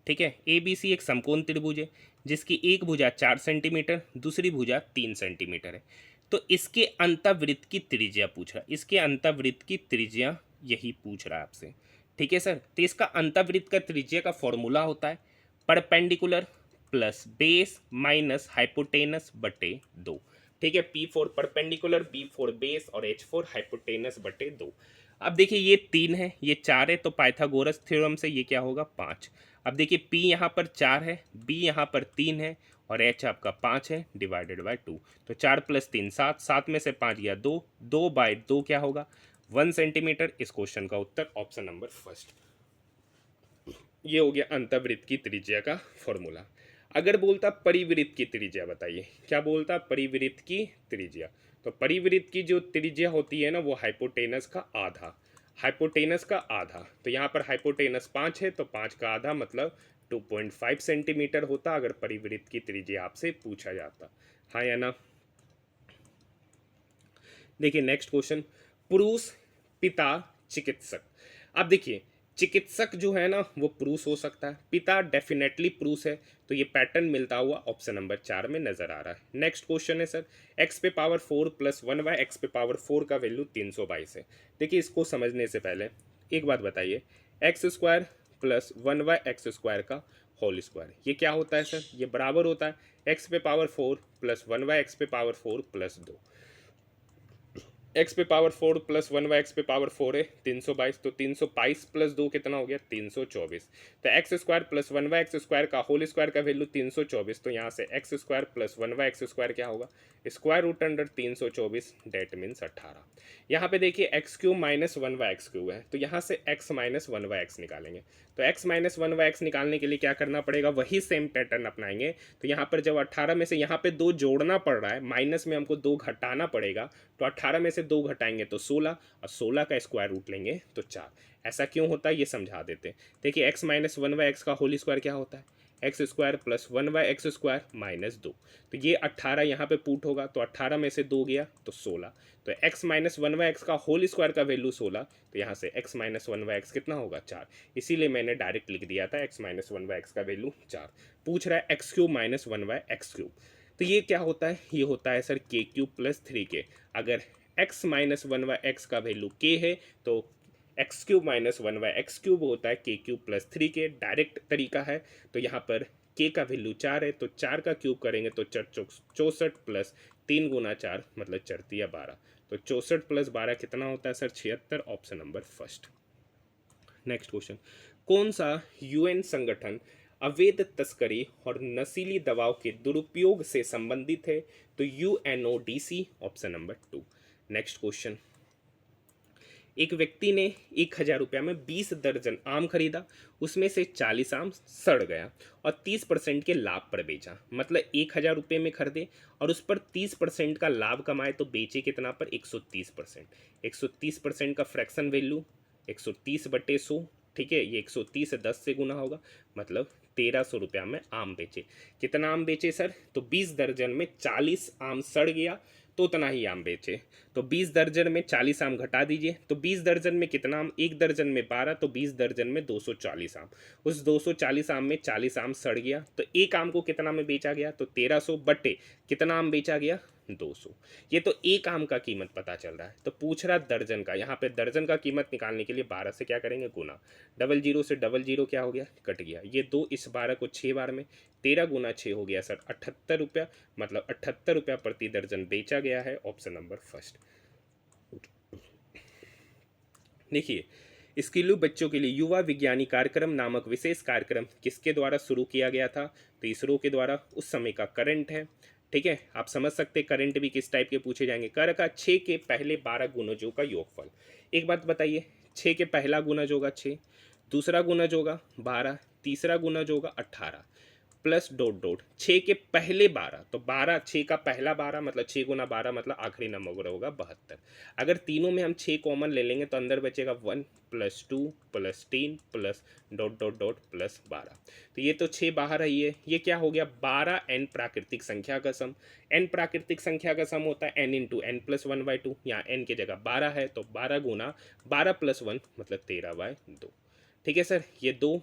ठीक है, ABC एक समकोण त्रिभुज है जिसकी एक भुजा 4 सेंटीमीटर, दूसरी भुजा 3 सेंटीमीटर है। तो इसके अंतःवृत्त की त्रिज्या पूछ रहा है, इसके अंतःवृत्त की त्रिज्या यही पूछ रहा है आपसे। ठीक है सर, तो इसका अंतःवृत्त का त्रिज्या का फॉर्मूला होता है perpendicular plus base minus hypotenuse बटे 2। ठीक है, P for perpendicular, B for base और H फॉर हाइपोटेनस बटे 2। अब देखिए ये 3 है, ये 4 है, तो पाइथागोरस थ्योरम से ये क्या होगा 5। अब देखिए P यहाँ पर 4 है, B यहाँ पर 3 है और H आपका 5 है, डिवाइडेड बाय 2, तो 4 + 3 7, 7 में से 5 गया 2, 2/2 क्या होगा 1 सेंटीमीटर। इस क्वेश्चन का उत्तर ऑप्शन नंबर फर्स्ट। ये हो गया अंतःवृत्त की त्रिज्या का फॉर्मूला। अगर बोलता परिवृत्त की त्रिज्या बताइए, क्या बोलता परिवृत्त की त्रिज्या, तो परिवृत्त की जो त्रिज्या होती है ना वो हाइपोटेनस का आधा, हाइपोटेनस का आधा, तो यहाँ पर हाइपोटेनस 5 है तो 5 का आधा मतलब 2.5 सेंटीमीटर होता अगर परिवृत्त की त्रिज्या आपसे पूछा जाता। हाँ या ना। देखिए नेक्स्ट क्वेश्चन, पुरुष पिता चिकित्सक। अब देखिए चिकित्सक जो है ना वो पुरुष हो सकता है, पिता डेफिनेटली पुरुष है, तो ये पैटर्न मिलता हुआ ऑप्शन नंबर 4 में नजर आ रहा है। नेक्स्ट क्वेश्चन है सर, x⁴ प्लस 1/x⁴ का वैल्यू 322 है। देखिए इसको समझने से पहले एक बात बताइए, x² प्लस 1/x² का होल स्क्वायर ये क्या होता है सर, ये बराबर होता है x⁴ plus 1/x⁴ plus 2। x⁴ plus 1/x⁴ है 322, तो 322 प्लस 2 कितना हो गया 324। तो x² प्लस 1/x² का होल स्क्वायर का वैल्यू 324, तो यहाँ से x² प्लस 1/x² क्या होगा square root under 324 that means 18। यहाँ पे देखिए x cube minus one by x cube है, तो यहाँ से x minus one by x निकालेंगे। तो x minus one by x निकालने के लिए क्या करना पड़ेगा, वही सेम पैटर्न अपनाएंगे। तो यहाँ पर जब 18 में से यहाँ पे 2 जोड़ना पड़ रहा है, माइनस में हमको 2 घटाना पड़ेगा, तो 18 में से 2 घटाएंगे तो 16, और 16 का स्क्वायर रूट लेंगे तो 4। ऐसा क्यों होता है ये समझा देते हैं। देखिए x minus one by x का होल स्क्वायर क्या होता है, x square plus one by x square minus 2। तो ये 18 यहाँ पे पुट होगा, तो 18 में से 2 गया तो 16। तो x minus one by x का होल स्क्वायर का वैल्यू 16, तो यहाँ से x minus one by x कितना होगा 4। इसीलिए मैंने डायरेक्ट लिख दिया था x minus one by x का वैल्यू 4। पूछ रहा है x cube minus one by x cube, तो ये क्या होता है, ये होता है सर के क्यूब प्लस 3k। अगर x minus one by x का वैल्यू k है तो x cube minus one by x cube होता है के क्यूब प्लस 3k। डायरेक्ट तरीका है। तो यहाँ पर के का वैल्यू 4 है, तो 4 का क्यूब करेंगे तो 64 प्लस 3 गुना 4 मतलब 4×3 = 12। तो 64 प्लस 12 कितना होता है sir 76। Option number first. Next question, कौन सा यूएन संगठन अवैध तस्करी और नशीली दवाओं के दुरुपयोग से संबंधित है, तो UNODC. Option number 2। Next question, एक व्यक्ति ने 1000 रुपया में 20 दर्जन आम खरीदा, उसमें से 40 आम सड़ गया और 30% के लाभ पर बेचा। मतलब 1000 रुपये में खरीदे और उस पर 30% का लाभ कमाए, तो बेचे कितना पर 130%। 130% का फ्रैक्शन वैल्यू 130/100। ठीक है, ये 130 10 से गुना होगा, मतलब 1300 रुपया में आम बेचे। कितना आम बेचे सर, तो 20 दर्जन में 40 आम सड़ गया तो उतना ही आम बेचे। तो 20 दर्जन में 40 आम घटा दीजिए, तो 20 दर्जन में कितना आम, एक दर्जन में 12, तो 20 दर्जन में 240 आम। उस 240 आम में 40 आम सड़ गया, तो एक आम को कितना में बेचा गया, तो 1300 बटे कितना आम बेचा गया 200। ये तो एक आम का कीमत पता चल रहा है। तो पूछ रहा दर्जन का, यहाँ पे दर्जन का कीमत निकालने के लिए 12 से क्या करेंगे गुना, 00 से 00 क्या हो गया कट गया, ये 2 इस 12 को 6 बार में, 13 गुना 6 हो गया सर 78 रुपया, मतलब 78 रुपया प्रति दर्जन बेचा गया है। Option number first. देखिए स्किलू बच्चों के लिए युवा विज्ञानी कार्यक्रम नामक विशेष कार्यक्रम किसके द्वारा शुरू किया गया था, तो इसरो के द्वारा। उस समय का करंट है। ठीक है, आप समझ सकते हैं करंट भी किस टाइप के पूछे जाएंगे। कर का 6 के पहले 12 गुणजों का योगफल। एक बात बताइए, 6 के पहला गुणज होगा 6, दूसरा गुणज होगा 12, तीसरा गुणज होगा 18 प्लस डॉट डॉट 6 के पहले 12, तो 12 6 का पहला 12 मतलब 6 गुना 12 मतलब आखिरी नंबर होगा 72। अगर तीनों में हम 6 कॉमन ले लेंगे तो अंदर बचेगा 1 plus 2 plus 3 plus dot dot dot plus 12। तो ये तो 6 बाहर है, ये क्या हो गया 12 n प्राकृतिक संख्या का सम। n प्राकृतिक संख्या का सम होता है n इंटू एन प्लस 1/2। यहाँ n की जगह 12 है, तो 12 गुना 12 प्लस 1 मतलब 13/2। ठीक है सर, ये 2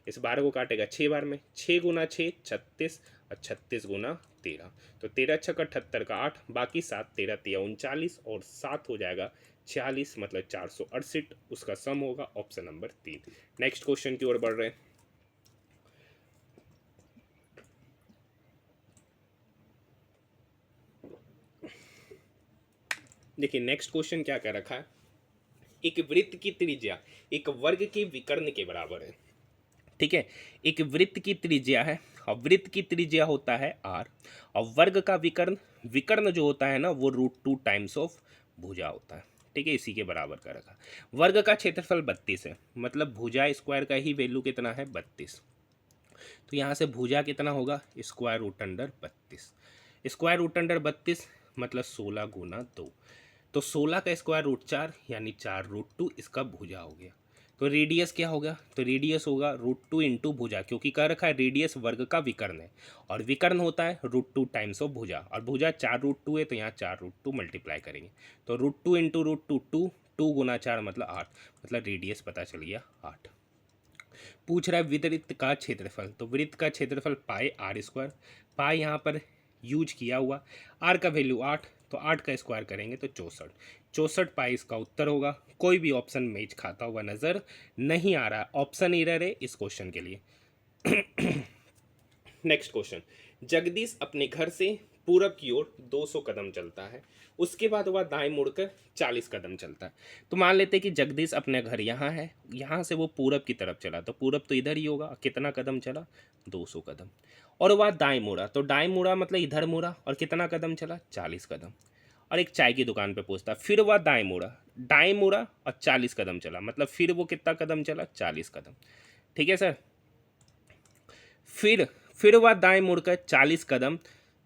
इस 12 को काटेगा 6 बार में, 6 गुना 6 36 और 36 गुना 13, तो 13 छक्का 78 का 8, बाकी 7 13 3 39 और 7 हो जाएगा 46 मतलब 468। उसका सम होगा ऑप्शन नंबर 3। नेक्स्ट क्वेश्चन की ओर बढ़ रहे हैं। देखिए नेक्स्ट क्वेश्चन क्या कह रखा है, एक वृत्त की त्रिज्या एक वर्ग के विकर्ण के बराबर है। ठीक है, एक वृत्त की त्रिज्या है और वृत्त की त्रिज्या होता है r, और वर्ग का विकर्ण, विकर्ण जो होता है ना वो √2 टाइम्स ऑफ भुजा होता है। ठीक है, इसी के बराबर का रखा। वर्ग का क्षेत्रफल 32 है, मतलब भुजा स्क्वायर का ही वैल्यू कितना है 32। तो यहाँ से भुजा कितना होगा square root under 32। Square root under 32 मतलब 16 गुना 2, तो 16 का स्क्वायर रूट 4 यानी 4√2 इसका भुजा हो गया। तो रेडियस क्या होगा, तो रेडियस होगा √2 इंटू भुजा, क्योंकि कह रखा है रेडियस वर्ग का विकर्ण है और विकर्ण होता है √2 टाइम्स ऑफ भुजा, और भुजा 4√2 है तो यहाँ 4√2 मल्टीप्लाई करेंगे, तो √2 इंटू √2 2, 2 गुना 4 मतलब 8, मतलब रेडियस पता चल गया 8। पूछ रहा है वृत्त का क्षेत्रफल, तो वृत्त का क्षेत्रफल पाई r स्क्वायर, पाई यहाँ पर यूज किया हुआ, r का वैल्यू 8, तो 8 का स्क्वायर करेंगे तो 64, 64 पाई इसका उत्तर होगा। कोई भी ऑप्शन मैच खाता हुआ नजर नहीं आ रहा, ऑप्शन एरर है इस क्वेश्चन के लिए। नेक्स्ट क्वेश्चन, जगदीश अपने घर से पूरब की ओर 200 कदम चलता है, उसके बाद वह दाएं मुड़कर 40 कदम चलता है। तो मान लेते हैं कि जगदीश अपने घर यहाँ है, यहाँ से वो पूरब की तरफ चला, तो पूरब तो इधर ही होगा, कितना कदम चला 200 कदम। और वह दाएं मुड़ा, तो दाएं मुड़ा मतलब इधर मुड़ा और कितना कदम चला, 40 कदम। और एक चाय की दुकान पे पहुंचता, फिर वह दाएं मुड़ा और 40 कदम चला, मतलब फिर वो कितना कदम चला, 40 कदम। ठीक है सर। फिर वह दाएं मुड़कर 40 कदम,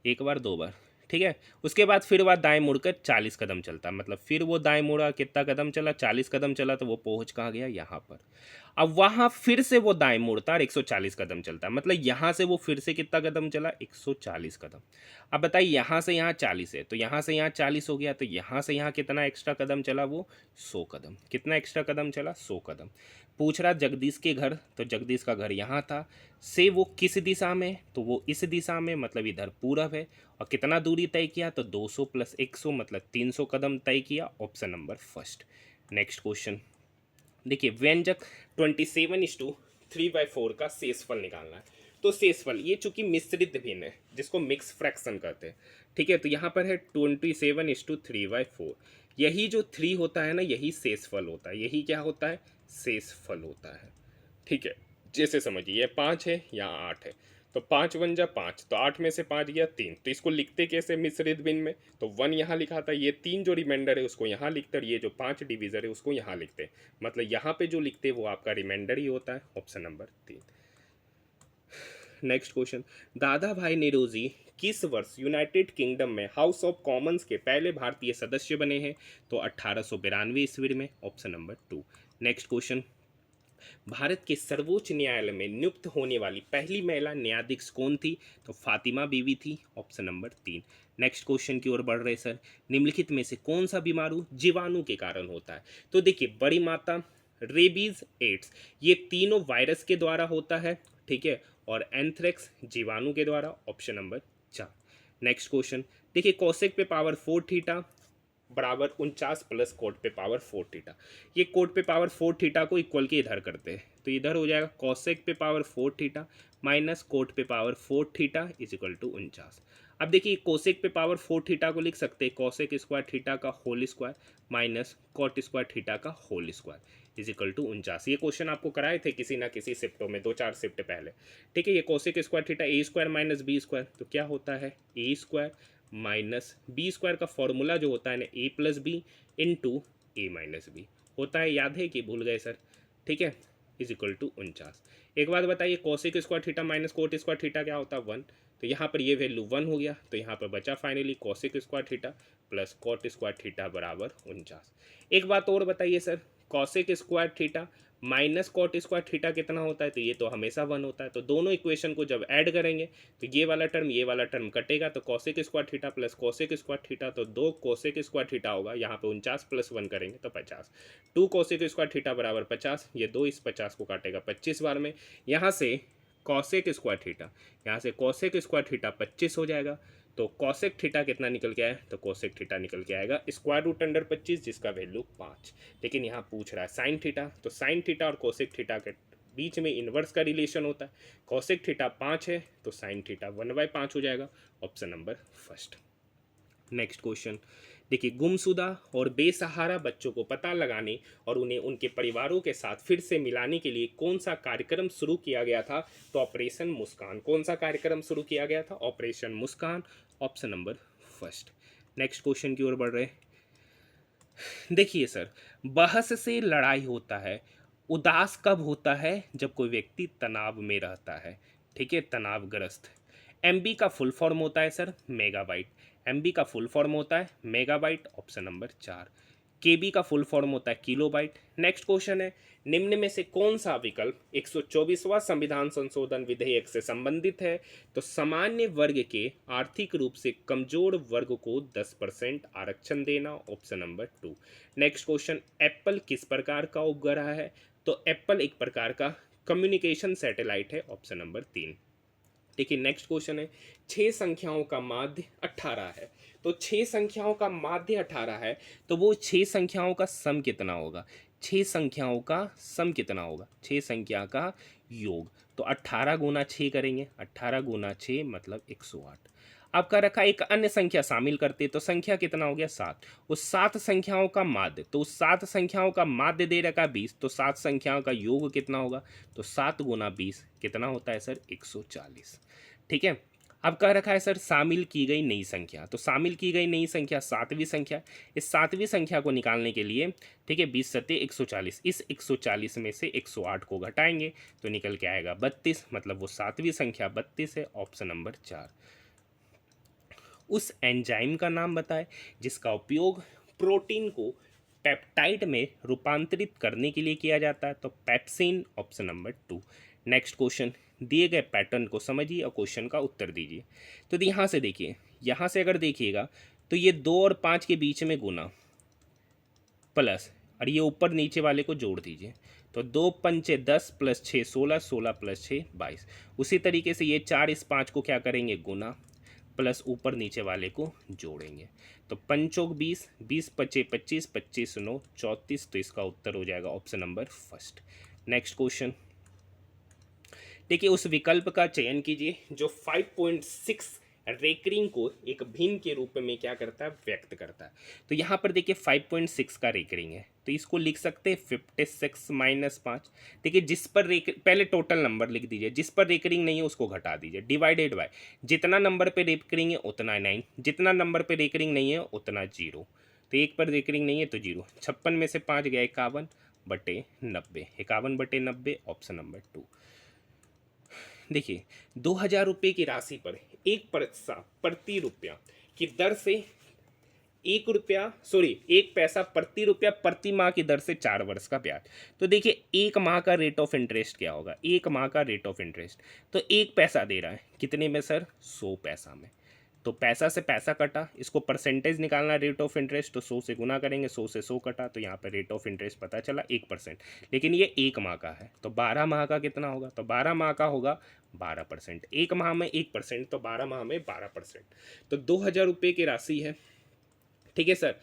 एक बार दो बार, ठीक है। उसके बाद फिर वह दाएं मुड़कर 40 कदम चलता, मतलब फिर वो दाएं मुड़ा, कितना कदम चला, 40 कदम चला, तो वो पहुंच कहाँ गया, यहाँ पर। अब वहां फिर से वो दाएं मुड़ता और 140 कदम चलता, मतलब यहां से वो फिर से कितना कदम चला, 140 कदम। अब बताइए, यहां से यहाँ 40 है, तो यहां से यहाँ 40 हो गया, तो यहां से यहाँ कितना एक्स्ट्रा कदम चला, वो 100 कदम। कितना एक्स्ट्रा कदम चला, 100 कदम। पूछ रहा जगदीश के घर, तो जगदीश का घर यहाँ था, से वो किस दिशा में, तो वो इस दिशा में, मतलब इधर पूरब है। और कितना दूरी तय किया, तो 200 + 100 मतलब 300 कदम तय किया, option number first. Next question देखिए, व्यंजक 27:3/4 का शेषफल निकालना है। तो शेषफल, ये चूंकि मिश्रित भिन्न है, जिसको मिक्स फ्रैक्शन कहते हैं, ठीक है। तो यहाँ पर है 27:3/4। यही जो 3 होता है ना, यही शेषफल होता है। यही क्या होता है, शेषफल होता है, ठीक है। जैसे समझिए, ये 5 है, यहाँ 8 है, तो 5 × 1 = 5, तो 8 में से 5 गया 3, तो इसको लिखते कैसे मिश्रित भिन्न में, तो 1 यहाँ लिखा था, ये 3 जो रिमाइंडर है उसको यहाँ लिखते, और ये जो 5 डिविजर है उसको यहाँ लिखते, मतलब यहाँ पे जो लिखते वो आपका रिमाइंडर ही होता है, ऑप्शन नंबर 3। नेक्स्ट क्वेश्चन, दादा भाई नेरोजी किस वर्ष यूनाइटेड किंगडम में हाउस ऑफ कॉमन्स के पहले भारतीय सदस्य बने हैं, तो 1892 ईस्वी में, option number 2। Next question, Bharat के सर्वोच्च न्यायालय में नियुक्त होने वाली पहली महिला न्यायाधीश कौन थी, तो फातिमा बीवी थी, ऑप्शन नंबर 3। नेक्स्ट क्वेश्चन की ओर बढ़ रहे सर, निम्नलिखित में से कौन सा बीमारू जीवाणु के कारण होता है, तो देखिए, बड़ी माता, रेबीज, एड्स, ये तीनों वायरस के द्वारा होता है, ठीक है। और एंथ्रेक्स जीवाणु के द्वारा, ऑप्शन नंबर 4। नेक्स्ट क्वेश्चन देखिए, कोसेक पे पावर 4 थीटा बराबर 49 प्लस कोट पे पावर 4 थीटा। ये कोट पे पावर 4 थीटा को इक्वल के इधर करते हैं, तो इधर हो जाएगा कोसेक पे पावर 4 थीटा माइनस कोट पे power 4 theta is equal to 49। अब देखिए, कोसेक पे पावर 4 थीटा को लिख सकते हैं कोसेक स्क्वायर थीटा का whole square minus cot square theta का whole square is equal to 49। ये क्वेश्चन आपको कराए थे किसी ना किसी शिफ्टों में, 2-4 शिफ्ट पहले, ठीक है। ये कोसेक स्क्वायर थीटा ए स्क्वायर माइनस बी स्क्वायर, तो क्या होता है, ए स्क्वायर माइनस बी स्क्वायर का फॉर्मूला जो होता है ना, ए प्लस बी इंटू ए माइनस बी होता है, याद है कि भूल गए सर, ठीक है, इज इक्वल टू 49। एक बात बताइए, cosec square theta minus cot square theta क्या होता है, 1, तो यहाँ पर ये वैल्यू 1 हो गया, तो यहाँ पर बचा finally cosec square theta plus cot square theta बराबर 49। एक बात और बताइए sir, cosec square theta minus cot square theta कितना होता है, तो ये तो हमेशा 1 होता है, तो दोनों इक्वेशन को जब ऐड करेंगे तो ये वाला टर्म कटेगा, तो cosec square theta plus cosec square theta, तो 2 कोसेक स्क्वायर थीटा होगा, यहाँ पे 49 + 1 करेंगे तो 50, 2 कोसेक स्क्वायर थीटा बराबर 50, ये 2 इस 50 को काटेगा 25 बार में, यहाँ से कॉसेक स्क्वायर थीटा, यहाँ से कॉसेक स्क्वायर थीटा 25 हो जाएगा, तो कॉसेक थीटा कितना निकल के आया, तो कॉसेक थीटा निकल के आएगा स्क्वायर रूट अंडर 25, जिसका वैल्यू 5। लेकिन यहाँ पूछ रहा है साइन थीटा, तो साइन थीटा और कोसेक थीटा के बीच में इन्वर्स का रिलेशन होता है, कॉसेक थीटा 5 है तो साइन थीटा 1/5 हो जाएगा, option number first. Next question देखिए, गुमशुदा और बेसहारा बच्चों को पता लगाने और उन्हें उनके परिवारों के साथ फिर से मिलाने के लिए कौन सा कार्यक्रम शुरू किया गया था, तो ऑपरेशन मुस्कान। कौन सा कार्यक्रम शुरू किया गया था, operation Muskaan, option number first. Next question की ओर बढ़ रहे, देखिए सर, बहस से लड़ाई होता है, उदास कब होता है, जब कोई व्यक्ति तनाव में रहता है, ठीक है, तनावग्रस्त। एमबी का फुल फॉर्म होता है सर मेगाबाइट, एमबी का फुल फॉर्म होता है मेगाबाइट, ऑप्शन नंबर 4। केबी का फुल फॉर्म होता है किलोबाइट। नेक्स्ट क्वेश्चन है, निम्न में से कौन सा विकल्प 124वां संविधान संशोधन विधेयक से संबंधित है, तो सामान्य वर्ग के आर्थिक रूप से कमजोर वर्ग को 10% आरक्षण देना, option number 2। Next question, Apple किस प्रकार का उपग्रह है, तो एप्पल एक प्रकार का कम्युनिकेशन सैटेलाइट है, ऑप्शन नंबर 3। देखिए नेक्स्ट क्वेश्चन है, 6 संख्याओं का माध्य 18 है, तो 6 संख्याओं का माध्य 18 है, तो वो 6 संख्याओं का सम कितना होगा, 6 संख्याओं का सम कितना होगा, 6 संख्या का योग, तो 18 × 6 करेंगे, 18 × 6 मतलब 108। आपका रखा एक अन्य संख्या शामिल करते, तो संख्या कितना हो गया 7, उस 7 संख्याओं का माध्य, तो उस 7 संख्याओं का माध्य दे रखा 20, तो 7 संख्याओं का योग कितना होगा, तो 7 × 20 कितना होता है सर 140। ठीक है। अब कह रखा है सर शामिल की गई नई संख्या, तो शामिल की गई नई संख्या सातवीं संख्या। इस सातवीं संख्या को निकालने के लिए, ठीक है, 20 सत्ते 140, इस 140 में से 108 को घटाएंगे तो निकल के आएगा 32, मतलब वो सातवीं संख्या 32 है, ऑप्शन नंबर 4। उस एंजाइम का नाम बताएं जिसका उपयोग प्रोटीन को पेप्टाइड में रूपांतरित करने के लिए किया जाता है, तो pepsin, option number 2। Next question, दिए गए पैटर्न को समझिए और क्वेश्चन का उत्तर दीजिए। तो यहाँ से देखिए, यहाँ से अगर देखिएगा तो ये 2 और 5 के बीच में गुना प्लस, और ये ऊपर नीचे वाले को जोड़ दीजिए, तो 2 पंचे 10 प्लस 6 16, 16 प्लस 6 22। उसी तरीके से ये 4 इस 5 को क्या करेंगे, गुना, प्लस ऊपर नीचे वाले को जोड़ेंगे, तो पंचोक 20, 20 पचे 25, 25 9 34, तो इसका उत्तर हो जाएगा option number first. Next question, देखिए उस विकल्प का चयन कीजिए जो 5.6 रेकरिंग को एक भिन्न के रूप में क्या करता है, व्यक्त करता है। तो यहाँ पर देखिए 5.6 का रेकरिंग है, तो इसको लिख सकते हैं 56 माइनस 5। देखिए जिस पर पहले टोटल नंबर लिख दीजिए, जिस पर रेकरिंग नहीं है उसको घटा दीजिए, डिवाइडेड बाय जितना नंबर पे रेकरिंग है उतना 9, जितना नंबर पे रेकरिंग नहीं है उतना 0। तो एक पर रेकरिंग नहीं है तो 0, 56 में से 5 गया 51 बटे 90, 51 बटे 90, ऑप्शन नंबर 2। देखिए 2000 रुपये की राशि पर एक पैसा प्रति रुपया की दर से एक पैसा प्रति रुपया प्रति माह की दर से 4 वर्ष का ब्याज। तो देखिए एक माह का रेट ऑफ इंटरेस्ट क्या होगा, एक माह का रेट ऑफ इंटरेस्ट, तो एक पैसा दे रहा है कितने में सर, 100 पैसा में। तो पैसा से पैसा कटा, इसको परसेंटेज निकालना रेट ऑफ इंटरेस्ट, तो 100 से गुना करेंगे, 100 से 100 कटा, तो यहाँ पर रेट ऑफ इंटरेस्ट पता चला 1%। लेकिन ये एक माह का है, तो 12 माह का कितना होगा, तो 12 माह का होगा 12%। एक माह में 1%, तो 12 माह में 12%। तो 2000 रुपये की राशि है, ठीक है सर,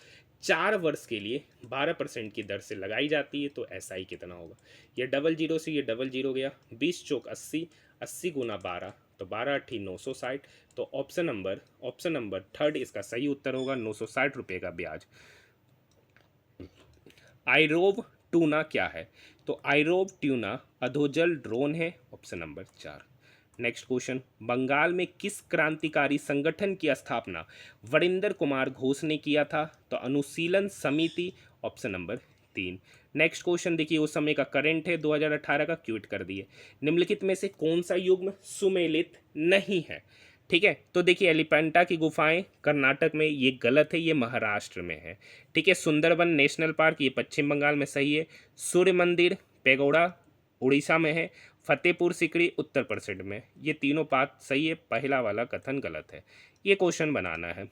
4 वर्ष के लिए 12% की दर से लगाई जाती है, तो ऐसा ही कितना होगा, ये डबल जीरो से ये डबल जीरो गया, 20 चौक 80, 80 गुना 12, तो 12 अट्ठी 960, तो ऑप्शन नंबर थर्ड इसका सही उत्तर होगा, 960 रुपये का ब्याज। आइरोव टूना क्या है, तो आइरोव ट्यूना अधोजल ड्रोन है, option number 4। Next question, Bengal में किस क्रांतिकारी संगठन की स्थापना वरिंदर कुमार घोष ने किया था, तो अनुशीलन समिति, ऑप्शन नंबर 3। नेक्स्ट क्वेश्चन देखिए, उस समय का करंट है 2018 का, क्विट कर दिए, निम्नलिखित में से कौन सा युग्म सुमेलित नहीं है, ठीक है। तो देखिए एलिफेंटा की गुफाएं कर्नाटक में, ये गलत है, ये महाराष्ट्र में है, ठीक है। सुंदरबन नेशनल पार्क ये पश्चिम बंगाल में सही है। सूर्य मंदिर पेगोड़ा उड़ीसा में है। फतेहपुर सिकरी उत्तर प्रदेश में, ये तीनों बात सही है, पहला वाला कथन गलत है। ये क्वेश्चन बनाना है,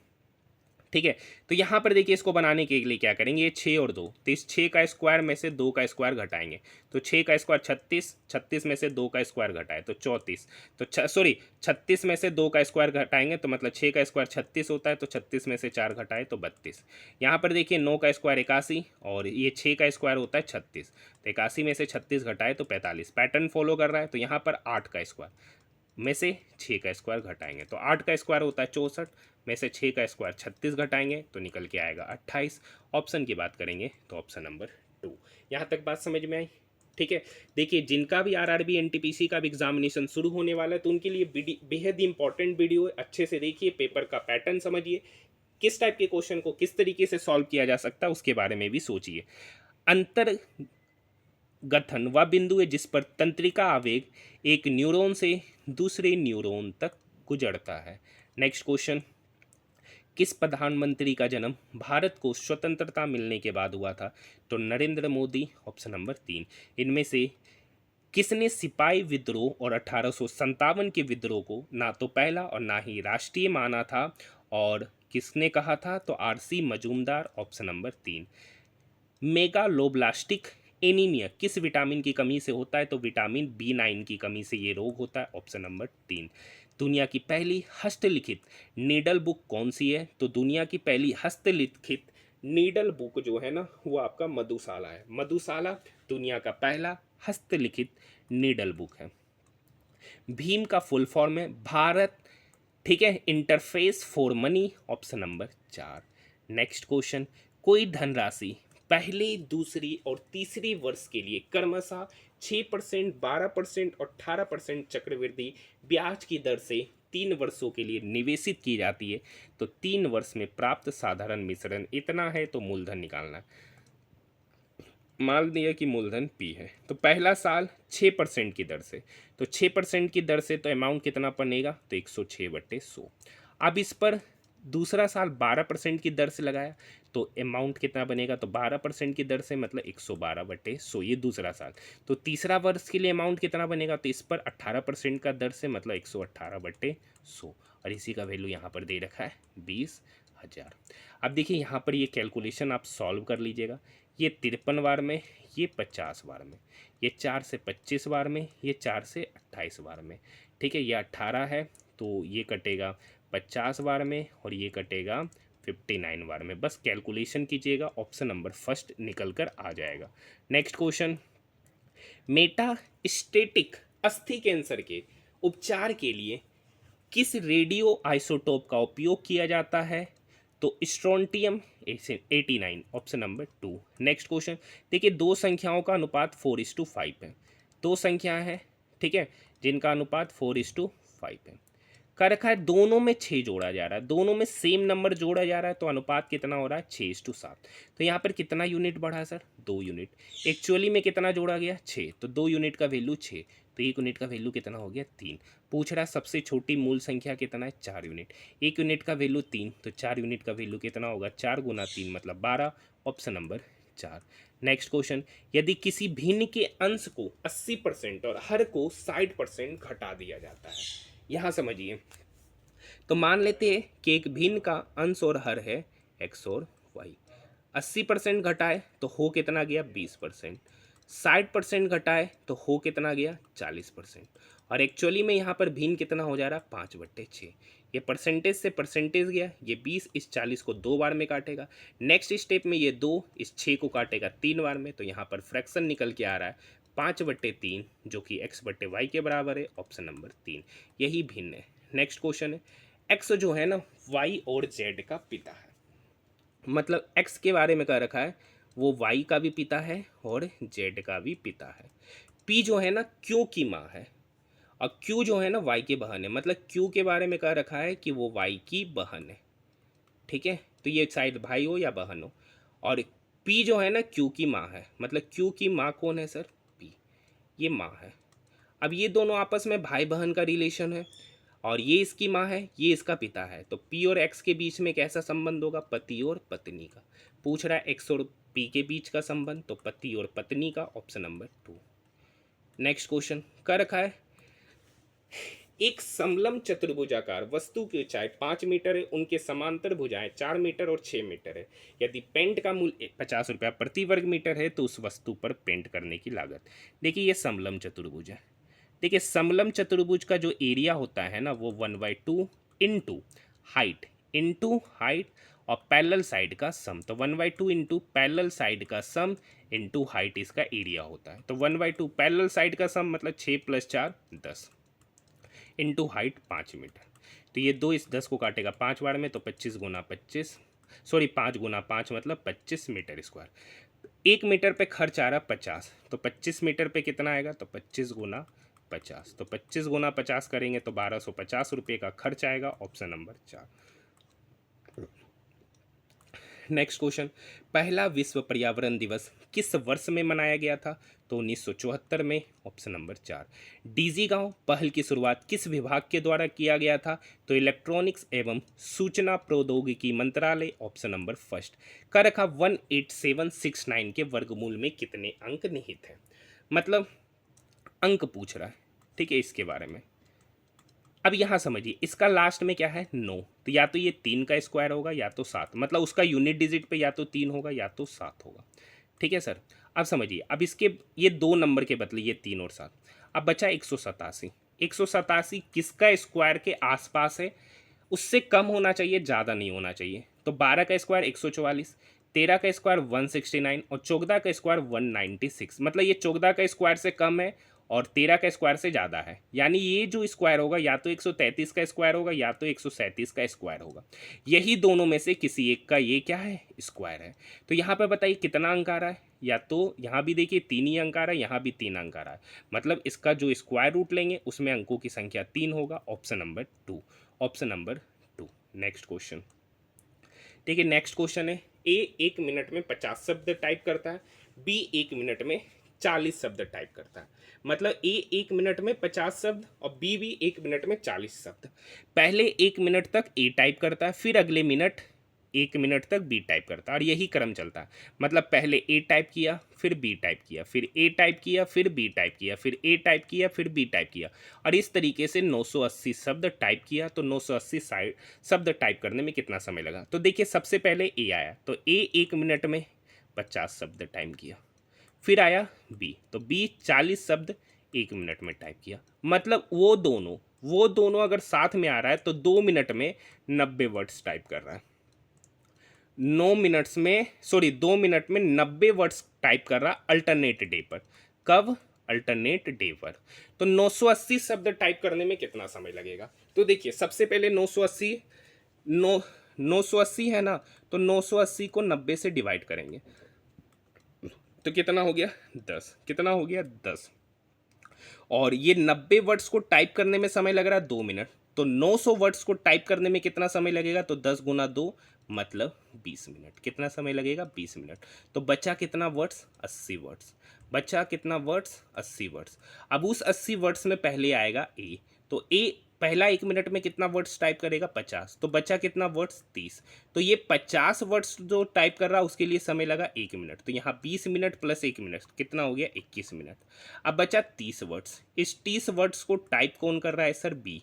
ठीक है। तो यहाँ पर देखिए इसको बनाने के लिए क्या करेंगे, ये 6 और 2, तो इस 6 का स्क्वायर में से 2 का स्क्वायर घटाएंगे, तो 6 का स्क्वायर 36, 36 में से 2 का स्क्वायर घटाए तो 34, तो 36 में से 2 का स्क्वायर घटाएंगे तो मतलब 6 का स्क्वायर 36 होता है, तो 36 में से 4 घटाए तो 32। यहाँ पर देखिए 9 का स्क्वायर 81 और ये 6 का स्क्वायर होता है 36, तो 81 में से 36 घटाए तो 45। पैटर्न फॉलो कर रहा है, तो यहाँ पर 8 का स्क्वायर में से 6 का स्क्वायर घटाएंगे, तो 8 का स्क्वायर होता है 64, में से 6 का स्क्वायर 36 घटाएंगे तो निकल के आएगा 28। ऑप्शन की बात करेंगे तो ऑप्शन नंबर 2। यहाँ तक बात समझ में आई, ठीक है। देखिए जिनका भी आरआरबी एनटीपीसी का भी एग्जामिनेशन शुरू होने वाला है तो उनके लिए बेहद इंपॉर्टेंट वीडियो है, अच्छे से देखिए, पेपर का पैटर्न समझिए, किस टाइप के क्वेश्चन को किस तरीके से सॉल्व किया जा सकता है उसके बारे में भी सोचिए। अंतर गठन वह बिंदु है जिस पर तंत्रिका आवेग एक न्यूरॉन से दूसरे न्यूरॉन तक गुजरता है। नेक्स्ट क्वेश्चन, किस प्रधानमंत्री का जन्म भारत को स्वतंत्रता मिलने के बाद हुआ था, तो नरेंद्र मोदी, ऑप्शन नंबर 3। इनमें से किसने सिपाही विद्रोह और 1857 के विद्रोह को ना तो पहला और ना ही राष्ट्रीय माना था, और किसने कहा था, तो RC Majumdar, option number 3। Megaloblastic anaemia किस विटामिन की कमी से होता है, तो विटामिन B9 की कमी से ये रोग होता है, ऑप्शन नंबर 3। दुनिया की पहली हस्तलिखित नीडल बुक कौन सी है, तो दुनिया की पहली हस्तलिखित नीडल बुक जो है ना वो आपका मधुशाला है। मधुशाला दुनिया का पहला हस्तलिखित नीडल बुक है। भीम का फुल फॉर्म है भारत, ठीक है, interface for money, option number 4। Next question, कोई धनराशि पहले दूसरी और तीसरी वर्ष के लिए क्रमशः 6%, 12% और 18% चक्रवृद्धि ब्याज की दर से 3 वर्षों के लिए निवेशित की जाती है तो 3 वर्ष में प्राप्त साधारण मिश्रण इतना है, तो मूलधन निकालना है। मान लिया कि मूलधन P है, तो पहला साल 6% की दर से, तो 6% की दर से तो अमाउंट कितना बनेगा, तो 106/100। अब इस पर दूसरा साल 12% की दर से लगाया तो अमाउंट कितना बनेगा, तो 12% की दर से मतलब 112/100, ये दूसरा साल। तो तीसरा वर्ष के लिए अमाउंट कितना बनेगा, तो इस पर 18% का दर से मतलब 118/100, और इसी का वैल्यू यहाँ पर दे रखा है 20,000। अब देखिए यहाँ पर ये कैलकुलेशन आप सॉल्व कर लीजिएगा। ये 53 बार में, ये 50 बार में, ये 4 से 25 बार में, ये 4 से 28 बार में। ठीक है, ये 18 है तो ये कटेगा 50 बार में और ये कटेगा 59 बार में। बस कैलकुलेशन कीजिएगा, ऑप्शन नंबर फर्स्ट निकल कर आ जाएगा। नेक्स्ट क्वेश्चन, मेटास्टेटिक अस्थि कैंसर के उपचार के लिए किस रेडियो आइसोटोप का उपयोग किया जाता है, तो strontium 89, option number 2। Next question देखिए, दो संख्याओं का अनुपात 4:5 है। दो संख्या है, ठीक है, जिनका अनुपात 4:5 है। कर रखा है दोनों में 6 जोड़ा जा रहा है, दोनों में सेम नंबर जोड़ा जा रहा है, तो अनुपात कितना हो रहा है 6:7। तो यहाँ पर कितना यूनिट बढ़ा सर, 2 यूनिट। एक्चुअली में कितना जोड़ा गया 6, तो 2 यूनिट का वैल्यू 6, तो 1 यूनिट का वैल्यू कितना हो गया 3। पूछ रहा है सबसे छोटी मूल संख्या कितना है 4 यूनिट। 1 यूनिट का वैल्यू 3, तो 4 यूनिट का वैल्यू कितना होगा 4 × 3 मतलब 12, ऑप्शन नंबर 4। नेक्स्ट क्वेश्चन, यदि किसी भिन्न के अंश को 80% और हर को 60% घटा दिया जाता है, यहाँ समझिए, तो मान लेते हैं कि एक भिन्न का अंश और हर है x और y। 80% घटाए तो हो कितना गया 20%, 60% घटाए तो हो कितना गया 40%, और एक्चुअली में यहाँ पर भिन्न कितना हो जा रहा है 5/6। ये परसेंटेज से परसेंटेज गया, ये 20 इस 40 को 2 बार में काटेगा। नेक्स्ट स्टेप में ये 2 इस 6 को काटेगा 3 बार में, तो यहाँ पर फ्रैक्शन निकल के आ रहा है 5/3 जो कि x/y के बराबर है, ऑप्शन नंबर 3, यही भिन्न है। नेक्स्ट क्वेश्चन है, x जो है ना y और z का पिता है, मतलब x के बारे में कह रखा है वो y का भी पिता है और z का भी पिता है। p जो है ना q की माँ है और q जो है ना y की बहन है, मतलब q के बारे में कह रखा है कि वो y की बहन है। ठीक है, तो ये शायद भाई हो या बहन हो। और p जो है ना q की माँ है, मतलब q की माँ कौन है सर, p, ये माँ है। अब ये दोनों आपस में भाई बहन का रिलेशन है और ये इसकी माँ है, ये इसका पिता है, तो P और X के बीच में कैसा संबंध होगा, पति और पत्नी का। पूछ रहा है X और P के बीच का संबंध, तो पति और पत्नी का, ऑप्शन नंबर 2। नेक्स्ट क्वेश्चन कर रखा है, एक समलम चतुर्भुजाकार वस्तु की ऊंचाई 5 मीटर है, उनके समांतर भुजाएं 4 मीटर और 6 मीटर है। यदि पेंट का मूल्य 50 रुपया प्रति वर्ग मीटर है तो उस वस्तु पर पेंट करने की लागत। देखिए ये समलम चतुर्भुज है। देखिए समलम चतुर्भुज का जो एरिया होता है ना वो 1/2 इंटू हाइट और पैरेलल साइड का सम, तो 1/2 इंटू पैरेलल साइड का सम इंटू हाइट इसका एरिया होता है। तो 1/2 पैरेलल साइड का सम मतलब 6 + 4 10 इंटू हाइट 5 मीटर। तो ये 2 इस 10 को काटेगा 5 बार में, तो 25 × 25 सॉरी 5 × 5 मतलब 25 मीटर स्क्वायर। 1 मीटर पे खर्च आ रहा 50, तो 25 मीटर पे कितना आएगा, तो 25 × 50, तो 25 × 50 करेंगे तो 1250 रुपये का खर्च आएगा, ऑप्शन नंबर 4। नेक्स्ट क्वेश्चन, पहला विश्व पर्यावरण दिवस किस वर्ष में मनाया गया था, तो 1974 में, ऑप्शन नंबर 4। डीजी गांव पहल की शुरुआत किस विभाग के द्वारा किया गया था, तो इलेक्ट्रॉनिक्स एवं सूचना प्रौद्योगिकी मंत्रालय, ऑप्शन नंबर फर्स्ट। का रखा 18769 के वर्गमूल में कितने अंक निहित हैं, मतलब अंक पूछ रहा है, ठीक है, इसके बारे में। अब यहाँ समझिए इसका लास्ट में क्या है 9, तो या तो ये 3 का स्क्वायर होगा या तो 7, मतलब उसका यूनिट डिजिट पे या तो 3 होगा या तो 7 होगा। ठीक है सर, अब समझिए, अब इसके ये 2 नंबर के बदले ये 3 और 7, अब बचा 187। 187 किसका स्क्वायर के आसपास है, उससे कम होना चाहिए, ज़्यादा नहीं होना चाहिए। तो 12 का स्क्वायर 144, 13 का स्क्वायर 169 और 14 का स्क्वायर 196, मतलब ये 14 का स्क्वायर से कम है और 13 का स्क्वायर से ज़्यादा है, यानी ये जो स्क्वायर होगा या तो 133 का स्क्वायर होगा या तो 137 का स्क्वायर होगा। यही दोनों में से किसी एक का ये क्या है, स्क्वायर है। तो यहाँ पर बताइए कितना अंक आ रहा है, या तो यहाँ भी देखिए 3 ही अंक आ रहा है, यहाँ भी 3 अंक आ रहा है, मतलब इसका जो स्क्वायर रूट लेंगे उसमें अंकों की संख्या 3 होगा। Option number 2, option number 2। Next question, ठीक है, नेक्स्ट क्वेश्चन है, ए 1 मिनट में 50 शब्द टाइप करता है, बी 1 मिनट में 40 शब्द टाइप करता है। मतलब ए 1 मिनट में 50 शब्द और बी भी 1 मिनट में 40 शब्द। पहले 1 मिनट तक ए टाइप करता है, फिर अगले मिनट 1 मिनट तक बी टाइप करता है, और यही क्रम चलता है। मतलब पहले ए टाइप किया, फिर बी टाइप किया, फिर ए टाइप किया, फिर बी टाइप किया, फिर ए टाइप किया, फिर बी टाइप किया, और इस तरीके से 980 शब्द टाइप किया। तो 980 शब्द टाइप करने में कितना समय लगा? तो देखिए सबसे पहले ए आया, तो ए 1 मिनट में 50 शब्द टाइप किया, फिर आया बी, तो बी 40 शब्द 1 मिनट में टाइप किया। मतलब वो दोनों अगर साथ में आ रहा है तो 2 मिनट में 90 वर्ड्स टाइप कर रहा है। 2 मिनट में 90 वर्ड्स टाइप कर रहा अल्टरनेट डे पर। कब? अल्टरनेट डे पर। तो 980 शब्द टाइप करने में कितना समय लगेगा? तो देखिए सबसे पहले 980 है ना, तो 980 को 90 से डिवाइड करेंगे तो कितना हो गया? 10। कितना हो गया? 10। और ये 90 वर्ड्स को टाइप करने में समय लग रहा है 2 मिनट, तो 900 वर्ड्स को टाइप करने में कितना समय लगेगा? तो 10 गुना 2 मतलब 20 मिनट। कितना समय लगेगा? 20 मिनट। तो बचा कितना वर्ड्स? 80 वर्ड्स। बचा कितना वर्ड्स? 80 वर्ड्स। अब उस 80 वर्ड्स में पहले आएगा ए, तो ए पहला 1 मिनट में कितना वर्ड्स टाइप करेगा? 50। तो बचा कितना वर्ड्स? 30। तो ये 50 वर्ड्स जो टाइप कर रहा है उसके लिए समय लगा 1 मिनट, तो यहाँ 20 मिनट प्लस 1 मिनट कितना हो गया? 21 मिनट। अब बचा 30 वर्ड्स। इस 30 वर्ड्स को टाइप कौन कर रहा है सर? बी।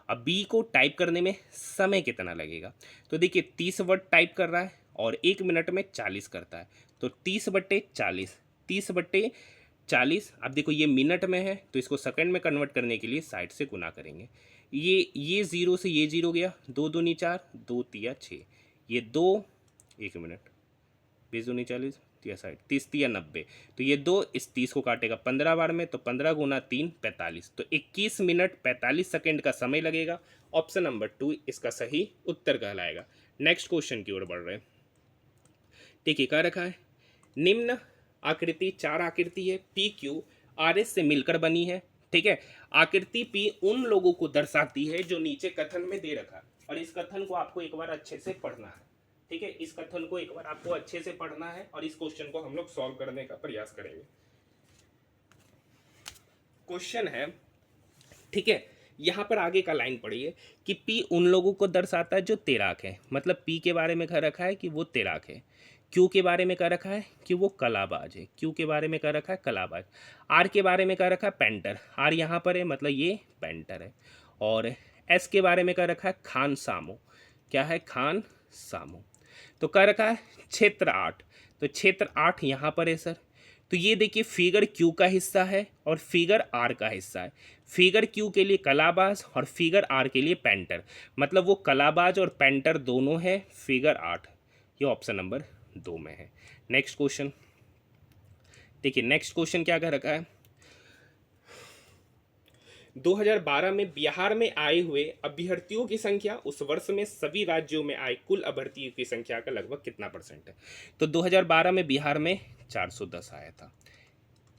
अब बी को टाइप करने में समय कितना लगेगा? तो देखिए 30 वर्ड टाइप कर रहा है और 1 मिनट में 40 करता है, तो 30/40, 30/40। अब देखो ये मिनट में है तो इसको सेकंड में कन्वर्ट करने के लिए साइड से गुना करेंगे। ये 0 से ये 0 गया, 2 दूनी 4, 2 तिया 6, ये 2, 1 मिनट, 20 दूनी 40, तिया 60, 30 तिया 90, तो ये 2 इस 30 को काटेगा 15 बार में, तो 15 गुना 3 45, तो 21 मिनट 45 सेकेंड का समय लगेगा। ऑप्शन नंबर 2 इसका सही उत्तर कहलाएगा। नेक्स्ट क्वेश्चन की ओर बढ़ रहे हैं। ठीक है, क्या रखा है? निम्न आकृति 4 आकृति है, पी क्यू आर एस से मिलकर बनी है। ठीक है, आकृति पी उन लोगों को दर्शाती है जो नीचे कथन में दे रखा है, और इस कथन को आपको एक बार अच्छे से पढ़ना है। ठीक है, इस कथन को एक बार आपको अच्छे से पढ़ना है और इस क्वेश्चन को हम लोग सॉल्व करने का प्रयास करेंगे। क्वेश्चन है, ठीक है, यहाँ पर आगे का लाइन पढ़िए कि पी उन लोगों को दर्शाता है जो तैराक है। मतलब पी के बारे में कह रखा है कि वो तैराक है। क्यू के बारे में कह रखा है कि वो कलाबाज है। क्यू के बारे में कह रखा है कलाबाज। आर के बारे में कह रखा है पेंटर। आर यहाँ पर है मतलब ये पेंटर है। और एस के बारे में कह रखा है खान सामो। क्या है? खान सामो। तो कह रखा है क्षेत्र 8, तो क्षेत्र 8 यहाँ पर है सर। तो ये देखिए फिगर क्यू का हिस्सा है और फिगर आर का हिस्सा है। फिगर क्यू के लिए कलाबाज और फिगर आर के लिए पेंटर, मतलब वो कलाबाज और पेंटर दोनों है फिगर 8। ये ऑप्शन नंबर 2 में है। नेक्स्ट क्वेश्चन देखिए, नेक्स्ट क्वेश्चन क्या कह रखा है? 2012 में बिहार में आए हुए अभ्यर्थियों की संख्या उस वर्ष में सभी राज्यों में आए कुल अभ्यर्थियों की संख्या का लगभग कितना परसेंट है? तो 2012 में बिहार में 410 आया था।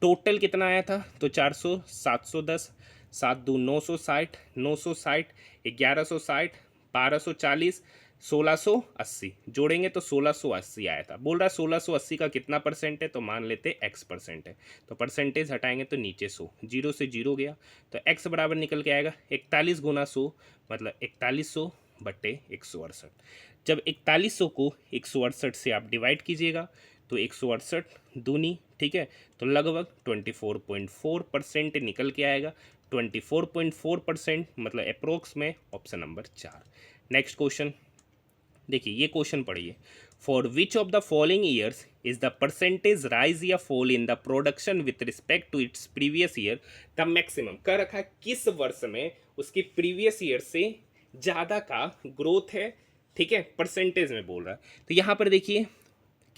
टोटल कितना आया था? तो 400, 710, 7 दूनी 960, 960, 1160, 1240, 1680, जोड़ेंगे तो 1680 आया था। बोल रहा 1680 का कितना परसेंट है? तो मान लेते x परसेंट है, तो परसेंटेज हटाएंगे तो नीचे 100, 0 से 0 गया, तो x बराबर निकल के आएगा 41 गुना 100, मतलब 4100/168। जब 4100 को 168 से आप डिवाइड कीजिएगा तो 168 दूनी, ठीक है, तो लगभग 24.4% निकल के आएगा। 24.4% मतलब अप्रोक्स में ऑप्शन नंबर 4। नेक्स्ट क्वेश्चन देखिए, ये क्वेश्चन पढ़िए। For which of the following years is the percentage rise या fall in the production with respect to its previous year the maximum? कह रखा है किस वर्ष में उसकी प्रीवियस ईयर से ज़्यादा का ग्रोथ है। ठीक है, परसेंटेज में बोल रहा है। तो यहाँ पर देखिए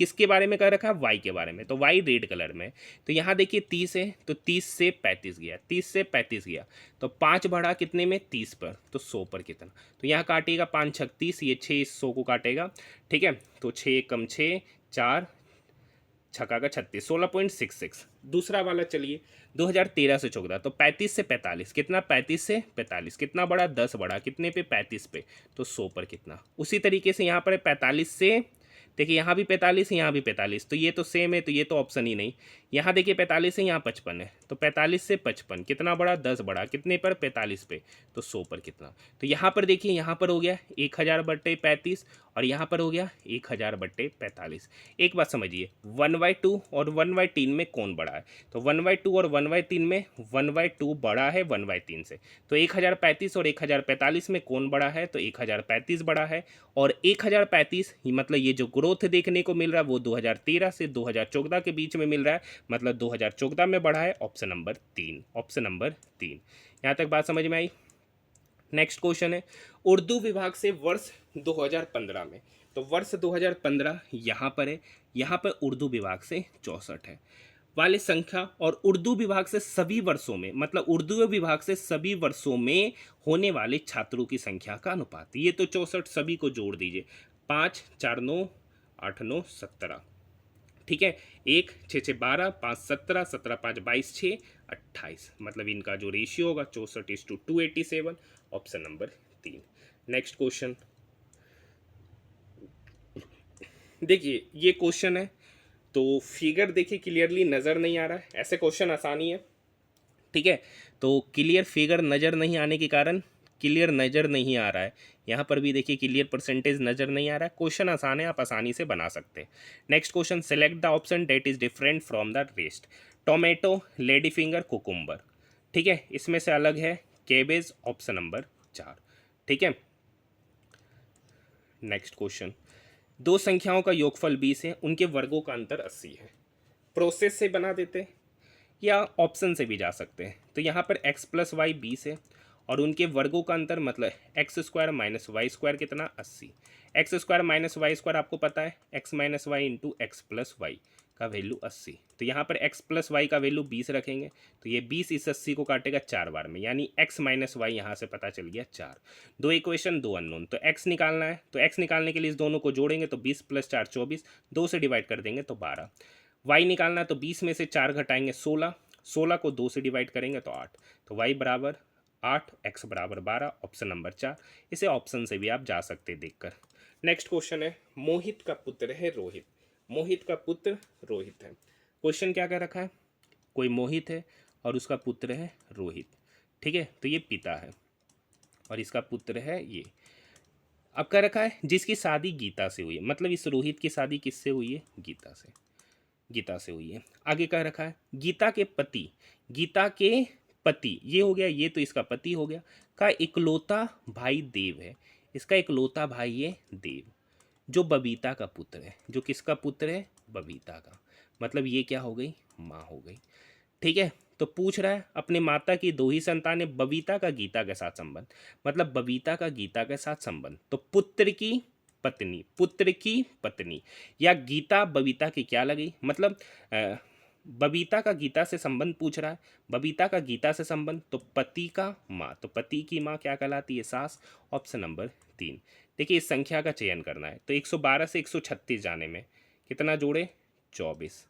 किसके बारे में कर रखा है, वाई के बारे में, तो वाई रेड कलर में। तो यहाँ देखिए 30 है, तो 30 से 35 गया, 30 से 35 गया, तो 5 बढ़ा कितने में, 30 पर, तो 100 पर कितना, तो यहाँ काटिएगा 5 छक 30, ये 6 इस 100 को काटेगा, ठीक है, तो 6 कम 6 4 छक्का का 36, 16.66। दूसरा वाला चलिए 2013 से 14, तो 35 से 45 कितना, 35 से 45 कितना बढ़ा, 10 बढ़ा कितने पे, 35 पे, तो 100 पर कितना। उसी तरीके से यहाँ पर 45 से, देखिए यहाँ भी 45 यहाँ भी 45, तो ये तो सेम है, तो ये तो ऑप्शन ही नहीं। यहाँ देखिए 45 है, यहाँ 55 है, तो 45 से 55 कितना बढ़ा, 10 बढ़ा कितने पर, 45 पे, तो 100 पर कितना। तो यहाँ पर देखिए, यहाँ पर हो गया 1000/35 और यहाँ पर हो गया 1000/45। एक बात समझिए, 1/2 और 1/3 में कौन बड़ा है, तो 1/2 और 1/3 में 1/2 बड़ा है 1/3 से, तो 1035 और 1045 में कौन बड़ा है, तो 1035 बड़ा है। और 1035 मतलब ये जो ग्रोथ देखने को मिल रहा है वो 2013 से 2014 के बीच में मिल रहा है, मतलब 2014 में बढ़ा है, ऑप्शन नंबर 3, ऑप्शन नंबर 3। यहाँ तक बात समझ में आई। नेक्स्ट क्वेश्चन है, उर्दू विभाग से वर्ष 2015 में, तो वर्ष 2015 यहाँ पर है, यहाँ पर उर्दू विभाग से 64 है वाले संख्या, और उर्दू विभाग से सभी वर्षों में, मतलब उर्दू विभाग से सभी वर्षों में होने वाले छात्रों की संख्या का अनुपात, ये तो 64 सभी को जोड़ दीजिए, 5 4 9 8 9 17, ठीक है, 1 6 6 12 5 17 17 5 22 6 28, मतलब इनका जो रेशियो होगा 64:287, ऑप्शन नंबर 3। नेक्स्ट क्वेश्चन देखिए, ये क्वेश्चन है, तो फिगर देखिए क्लियरली नज़र नहीं आ रहा है, ऐसे क्वेश्चन आसानी है, ठीक है, तो क्लियर फिगर नज़र नहीं आने के कारण क्लियर नज़र नहीं आ रहा है, यहाँ पर भी देखिए क्लियर परसेंटेज नज़र नहीं आ रहा है। क्वेश्चन आसान है, आप आसानी से बना सकते हैं। Next question, select the option that is different from the rest, tomato, lady finger, cucumber, ठीक है, इसमें से अलग है केबेज, ऑप्शन नंबर 4, ठीक है। नेक्स्ट क्वेश्चन, दो संख्याओं का योगफल 20 है, उनके वर्गों का अंतर 80 है, प्रोसेस से बना देते या ऑप्शन से भी जा सकते हैं। तो यहाँ पर x + y 20 है और उनके वर्गों का अंतर मतलब x² - y² कितना, 80। x² - y² आपको पता है, x - y × x + y का वैल्यू 80। तो यहाँ पर x + y का वैल्यू 20 रखेंगे, तो ये 20 इस 80 को काटेगा 4 बार में, यानी x - y यहाँ से पता चल गया 4। दो इक्वेशन दो अननोन, तो x निकालना है, तो x निकालने के लिए इस दोनों को जोड़ेंगे, तो 20 + 4 24, 2 से डिवाइड कर देंगे तो 12। y निकालना है, तो 20 में से 4 घटाएंगे 16, 16 को 2 से डिवाइड करेंगे तो 8, तो y बराबर 8, x बराबर 12, ऑप्शन नंबर 4। इसे ऑप्शन से भी आप जा सकते देखकर। नेक्स्ट क्वेश्चन है, मोहित का पुत्र है रोहित, मोहित का पुत्र रोहित है। क्वेश्चन क्या कर रखा है, कोई मोहित है और उसका पुत्र है रोहित, ठीक है, तो ये पिता है और इसका पुत्र है ये। अब क्या रखा है, जिसकी शादी गीता से हुई है, मतलब इस रोहित की शादी किससे हुई है, गीता से, गीता से हुई है। आगे क्या रखा है, गीता के पति, गीता के पति ये हो गया, ये तो इसका पति हो गया, का इकलौता भाई देव है, इसका इकलौता भाई है देव, जो बबीता का पुत्र है, जो किसका पुत्र है, बबीता का, मतलब ये क्या हो गई, माँ हो गई, ठीक है। तो पूछ रहा है अपने माता की दो ही संतानें, बबीता का गीता के साथ संबंध, मतलब बबीता का गीता के साथ संबंध, तो पुत्र की पत्नी, पुत्र की पत्नी, या गीता बबीता की क्या लगी, मतलब बबीता का गीता से संबंध पूछ रहा है, बबीता का गीता से संबंध, तो पति का माँ, तो पति की माँ क्या कहलाती है, सास, ऑप्शन नंबर 3। देखिए इस संख्या का चयन करना है, तो 112 से 136 जाने में कितना जोड़े, 24,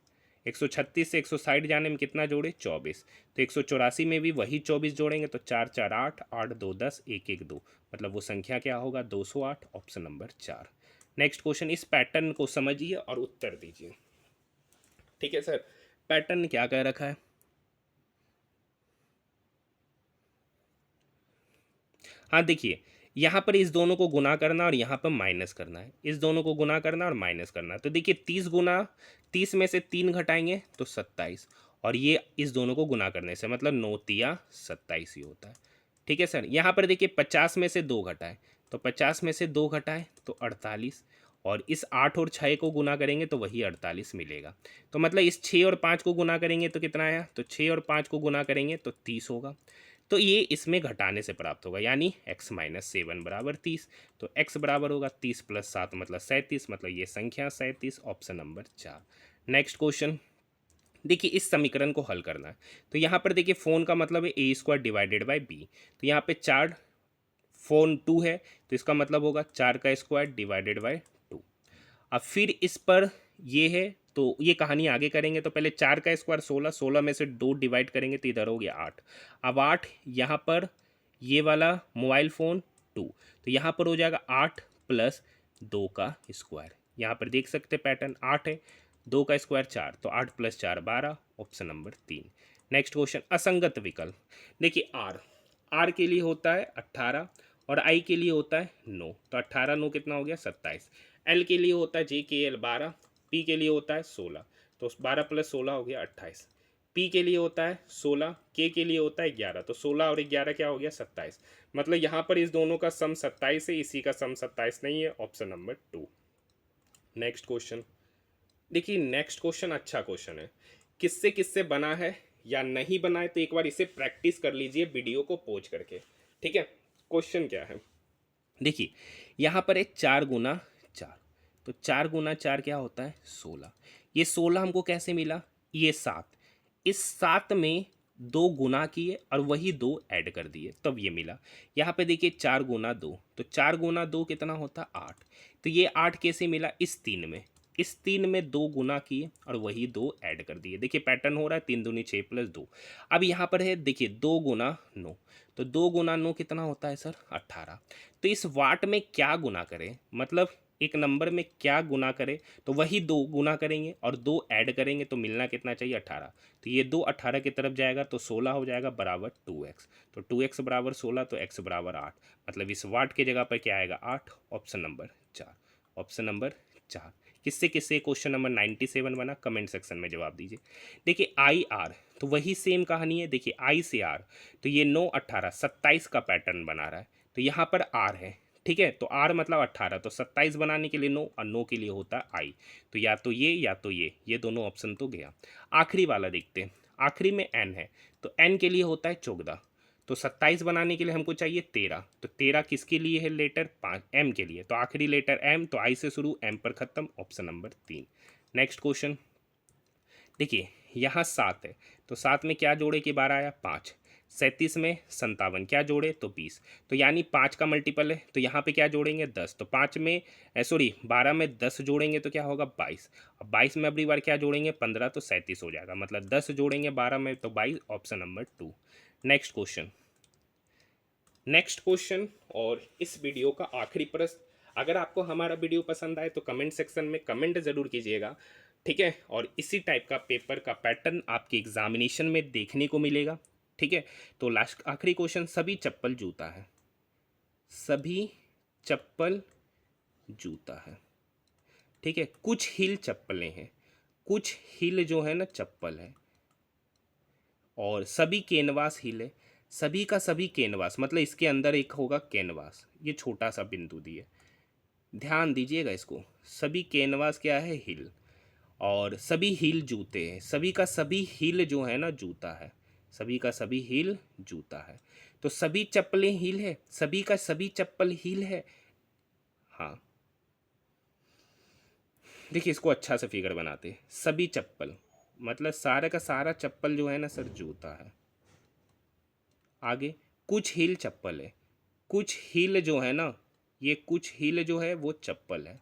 136 से 160 जाने में कितना जोड़े, 24, तो 184 में भी वही 24 जोड़ेंगे, तो 4 4 8, 8 2 10, 1 1 2, मतलब वो संख्या क्या होगा, 208, ऑप्शन नंबर 4। नेक्स्ट क्वेश्चन, इस पैटर्न को समझिए और उत्तर दीजिए, ठीक है सर। पैटर्न क्या कह रखा है, हाँ देखिए यहाँ पर इस दोनों को गुना करना और यहाँ पर माइनस करना है, इस दोनों को गुना करना और माइनस करना है, तो देखिए 30 गुना 30 में से 3 घटाएंगे तो 27, और ये इस दोनों को गुना करने से मतलब 9 तिया 27 ही होता है, ठीक है सर। यहाँ पर देखिए 50 में से 2 घटाए, तो 50 में से 2 घटाए तो 48, और इस 8 और 6 को गुना करेंगे तो वही 48 मिलेगा, तो मतलब इस 6 और 5 को गुना करेंगे तो कितना आया, तो 6 और 5 को गुना करेंगे तो 30 होगा, तो ये इसमें घटाने से प्राप्त होगा, यानी x माइनस 7 बराबर 30। तो x बराबर होगा 30 प्लस 7 मतलब 37, मतलब ये संख्या 37, ऑप्शन नंबर 4। नेक्स्ट क्वेश्चन देखिए, इस समीकरण को हल करना है। तो यहाँ पर देखिए फ़ोन का मतलब है ए स्क्वायर डिवाइडेड बाई बी। तो यहाँ पे 4 फ़ोन 2 है, तो इसका मतलब होगा 4 का स्क्वायर डिवाइडेड बाई 2। अब फिर इस पर ये है, तो ये कहानी आगे करेंगे। तो पहले 4 का स्क्वायर 16, 16 में से 2 डिवाइड करेंगे तो इधर हो गया 8। अब 8 यहाँ पर, ये वाला मोबाइल फ़ोन 2, तो यहाँ पर हो जाएगा 8 प्लस 2 का स्क्वायर। यहाँ पर देख सकते पैटर्न 8 है, 2 का स्क्वायर 4, तो 8 plus 4 12, option number 3। Next question, असंगत विकल्प। देखिए आर के लिए होता है 18 और आई के लिए होता है 9, तो 18 9 कितना हो गया 27। एल के लिए होता है जे के एल 12, पी के लिए होता है 16, तो 12 प्लस 16 हो गया 28। पी के लिए होता है 16, के लिए होता है 11, तो 16 और 11 क्या हो गया 27। मतलब यहाँ पर इस दोनों का सम 27 है, इसी का सम 27 नहीं है, ऑप्शन नंबर 2। नेक्स्ट क्वेश्चन देखिए, नेक्स्ट क्वेश्चन अच्छा क्वेश्चन है। किससे किससे बना है या नहीं बना है, तो एक बार इसे प्रैक्टिस कर लीजिए वीडियो को पॉज करके। ठीक है, क्वेश्चन क्या है देखिए, यहाँ पर है 4 गुना 4, तो 4 गुना 4 क्या होता है 16। ये 16 हमको कैसे मिला, ये 7, इस 7 में 2 गुना किए और वही 2 ऐड कर दिए तब ये मिला। यहाँ पे देखिए 4 गुना 2, तो 4 गुना 2 कितना होता 8, तो ये 8 कैसे मिला, इस 3 में, इस 3 में 2 गुना किए और वही 2 ऐड कर दिए। देखिए पैटर्न हो रहा है 3 दूनी 6 प्लस 2। अब यहाँ पर है देखिए 2 गुना 9, तो 2 गुना 9 कितना होता है सर 18। तो इस वाट में क्या गुना करें, मतलब एक नंबर में क्या गुना करें, तो वही 2 गुना करेंगे और 2 ऐड करेंगे तो मिलना कितना चाहिए 18। तो ये 2 18 की तरफ जाएगा तो 16 हो जाएगा बराबर 2x, तो 2x बराबर 16, तो x बराबर 8, मतलब इस वाट की जगह पर क्या आएगा 8, ऑप्शन नंबर 4। Option number 4। किससे किससे क्वेश्चन नंबर 97 बना, कमेंट सेक्शन में जवाब दीजिए। देखिए आई आर, तो वही सेम कहानी है। देखिए आई से आर, तो ये 9 18 27 का पैटर्न बना रहा है, तो यहाँ पर आर है। ठीक है, तो आर मतलब 18, तो 27 बनाने के लिए 9 और 9 के लिए होता है आई, तो या तो ये या तो ये दोनों ऑप्शन तो गया। आखिरी वाला देखते हैं, आखिरी में एन है, तो एन के लिए होता है 14, तो 27 बनाने के लिए हमको चाहिए 13, तो 13 किसके लिए है लेटर 5 एम के लिए, तो आखिरी लेटर एम, तो आई से शुरू एम पर खत्म, ऑप्शन नंबर 3। नेक्स्ट क्वेश्चन देखिए, यहाँ 7 है, तो 7 में क्या जोड़े कि 12 आया 5, 37 में 57 क्या जोड़े तो 20, तो यानी 5 का मल्टीपल है, तो यहाँ पे क्या जोड़ेंगे 10, तो 5 में सॉरी 12 में 10 जोड़ेंगे तो क्या होगा 22, अब 22 में अगली बार क्या जोड़ेंगे 15, तो 37 हो जाएगा, मतलब 10 जोड़ेंगे 12 में तो 22, ऑप्शन नंबर 2। नेक्स्ट क्वेश्चन और इस वीडियो का आखिरी प्रश्न, अगर आपको हमारा वीडियो पसंद आए तो कमेंट सेक्शन में कमेंट ज़रूर कीजिएगा। ठीक है, और इसी टाइप का पेपर का पैटर्न आपके एग्जामिनेशन में देखने को मिलेगा। ठीक है, तो लास्ट आखिरी क्वेश्चन, सभी चप्पल जूता है, सभी चप्पल जूता है। ठीक है, कुछ हील चप्पलें हैं, कुछ हील जो है ना चप्पल है, और सभी कैनवास हील है, सभी का सभी कैनवास, मतलब इसके अंदर एक होगा कैनवास, ये छोटा सा बिंदु दिए, ध्यान दीजिएगा इसको, सभी कैनवास क्या है हिल, और सभी हील जूते हैं, सभी का सभी हील जो है ना जूता है, सभी का सभी हील जूता है, तो सभी चप्पलें हील है, सभी का सभी चप्पल हील है। हाँ देखिए, इसको अच्छा से फिगर बनाते हैं, सभी चप्पल मतलब सारा का सारा चप्पल जो है ना सर जूता है। आगे कुछ हील चप्पल है, कुछ हील जो है ना, ये कुछ हील जो है वो चप्पल है,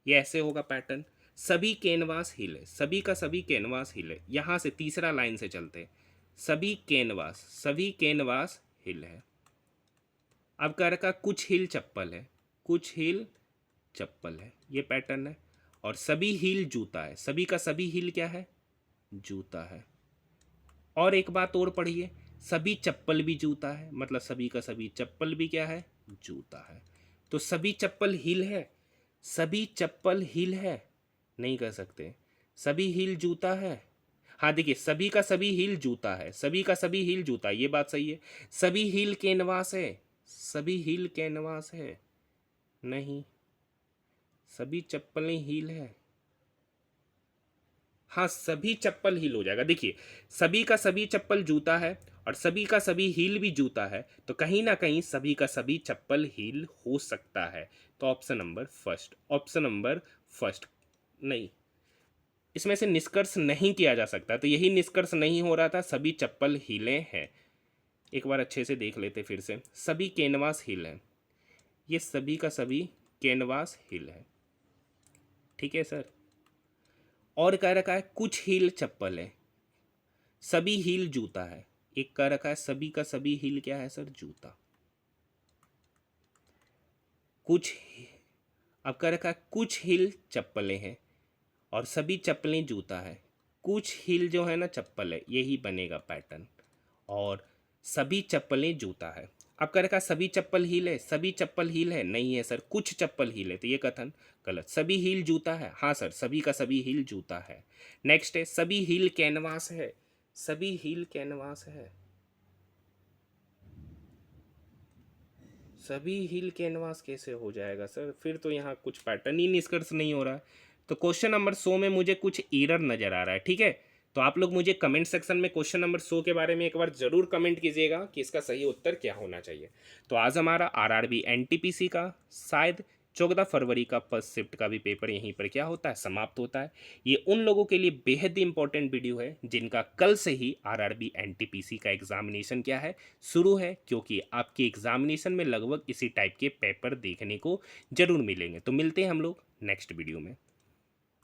ये ऐसे होगा पैटर्न। सभी कैनवास हिल है, सभी का सभी कैनवास हिल है, यहाँ से तीसरा लाइन से चलते हैं, सभी कैनवास हिल है। अब कह रखा कुछ हिल चप्पल है, कुछ हिल चप्पल है, ये पैटर्न है, और सभी हील जूता है, सभी का सभी हील क्या है जूता है। और एक बात और पढ़िए, सभी चप्पल भी जूता है, मतलब सभी का सभी चप्पल भी क्या है जूता है, तो सभी चप्पल हील है, सभी चप्पल हील है नहीं कर सकते, सभी हील जूता है। हाँ देखिए, सभी का सभी हील जूता है, सभी का सभी हील जूता है, ये बात सही है। सभी हील कैनवास है, सभी हील कैनवास है नहीं, सभी चप्पलें हील है। हाँ, सभी चप्पल हील हो जाएगा। देखिए, सभी का सभी चप्पल जूता है और सभी का सभी हील भी जूता है, तो कहीं न कहीं सभी का सभी चप्पल हील हो सकता है। तो ऑप्शन नंबर फर्स्ट नहीं, इसमें से निष्कर्ष नहीं किया जा सकता, तो यही निष्कर्ष नहीं हो रहा था, सभी चप्पल हीलें हैं। एक बार अच्छे से देख लेते फिर से, सभी कैनवास हील हैं, ये सभी का सभी कैनवास हील है, ठीक है सर। और कह रखा है कुछ हील चप्पल है, सभी हील जूता है। एक कह रखा है सभी का सभी हील क्या है सर, जूता। कुछ, अब कह रखा है कुछ हील चप्पलें हैं और सभी चप्पलें जूता है। कुछ हील जो है ना चप्पल है, यही बनेगा पैटर्न। और सभी चप्पलें जूता है। अब कह रखा है सभी चप्पल हील है, सभी चप्पल हील है, नहीं है सर, कुछ चप्पल हील है, तो ये कथन गलत। सभी हील जूता है, हाँ सर, सभी का सभी हील जूता है। नेक्स्ट है सभी हील कैनवास है, सभी हील कैनवास है, सभी हील कैनवास कैसे हो जाएगा सर, फिर तो यहाँ कुछ पैटर्न ही निष्कर्ष नहीं हो रहा है। तो क्वेश्चन नंबर 100 में मुझे कुछ एरर नज़र आ रहा है, ठीक है। तो आप लोग मुझे कमेंट सेक्शन में क्वेश्चन नंबर 100 के बारे में एक बार जरूर कमेंट कीजिएगा कि इसका सही उत्तर क्या होना चाहिए। तो आज हमारा आरआरबी एनटीपीसी का शायद 14 फरवरी का फर्स्ट शिफ्ट का भी पेपर यहीं पर क्या होता है, समाप्त होता है। ये उन लोगों के लिए बेहद इंपॉर्टेंट वीडियो है जिनका कल से ही आरआरबी एनटीपीसी का एग्जामिनेशन क्या है, शुरू है, क्योंकि आपके एग्जामिनेशन में लगभग इसी टाइप के पेपर देखने को जरूर मिलेंगे। तो मिलते हैं हम लोग नेक्स्ट वीडियो में।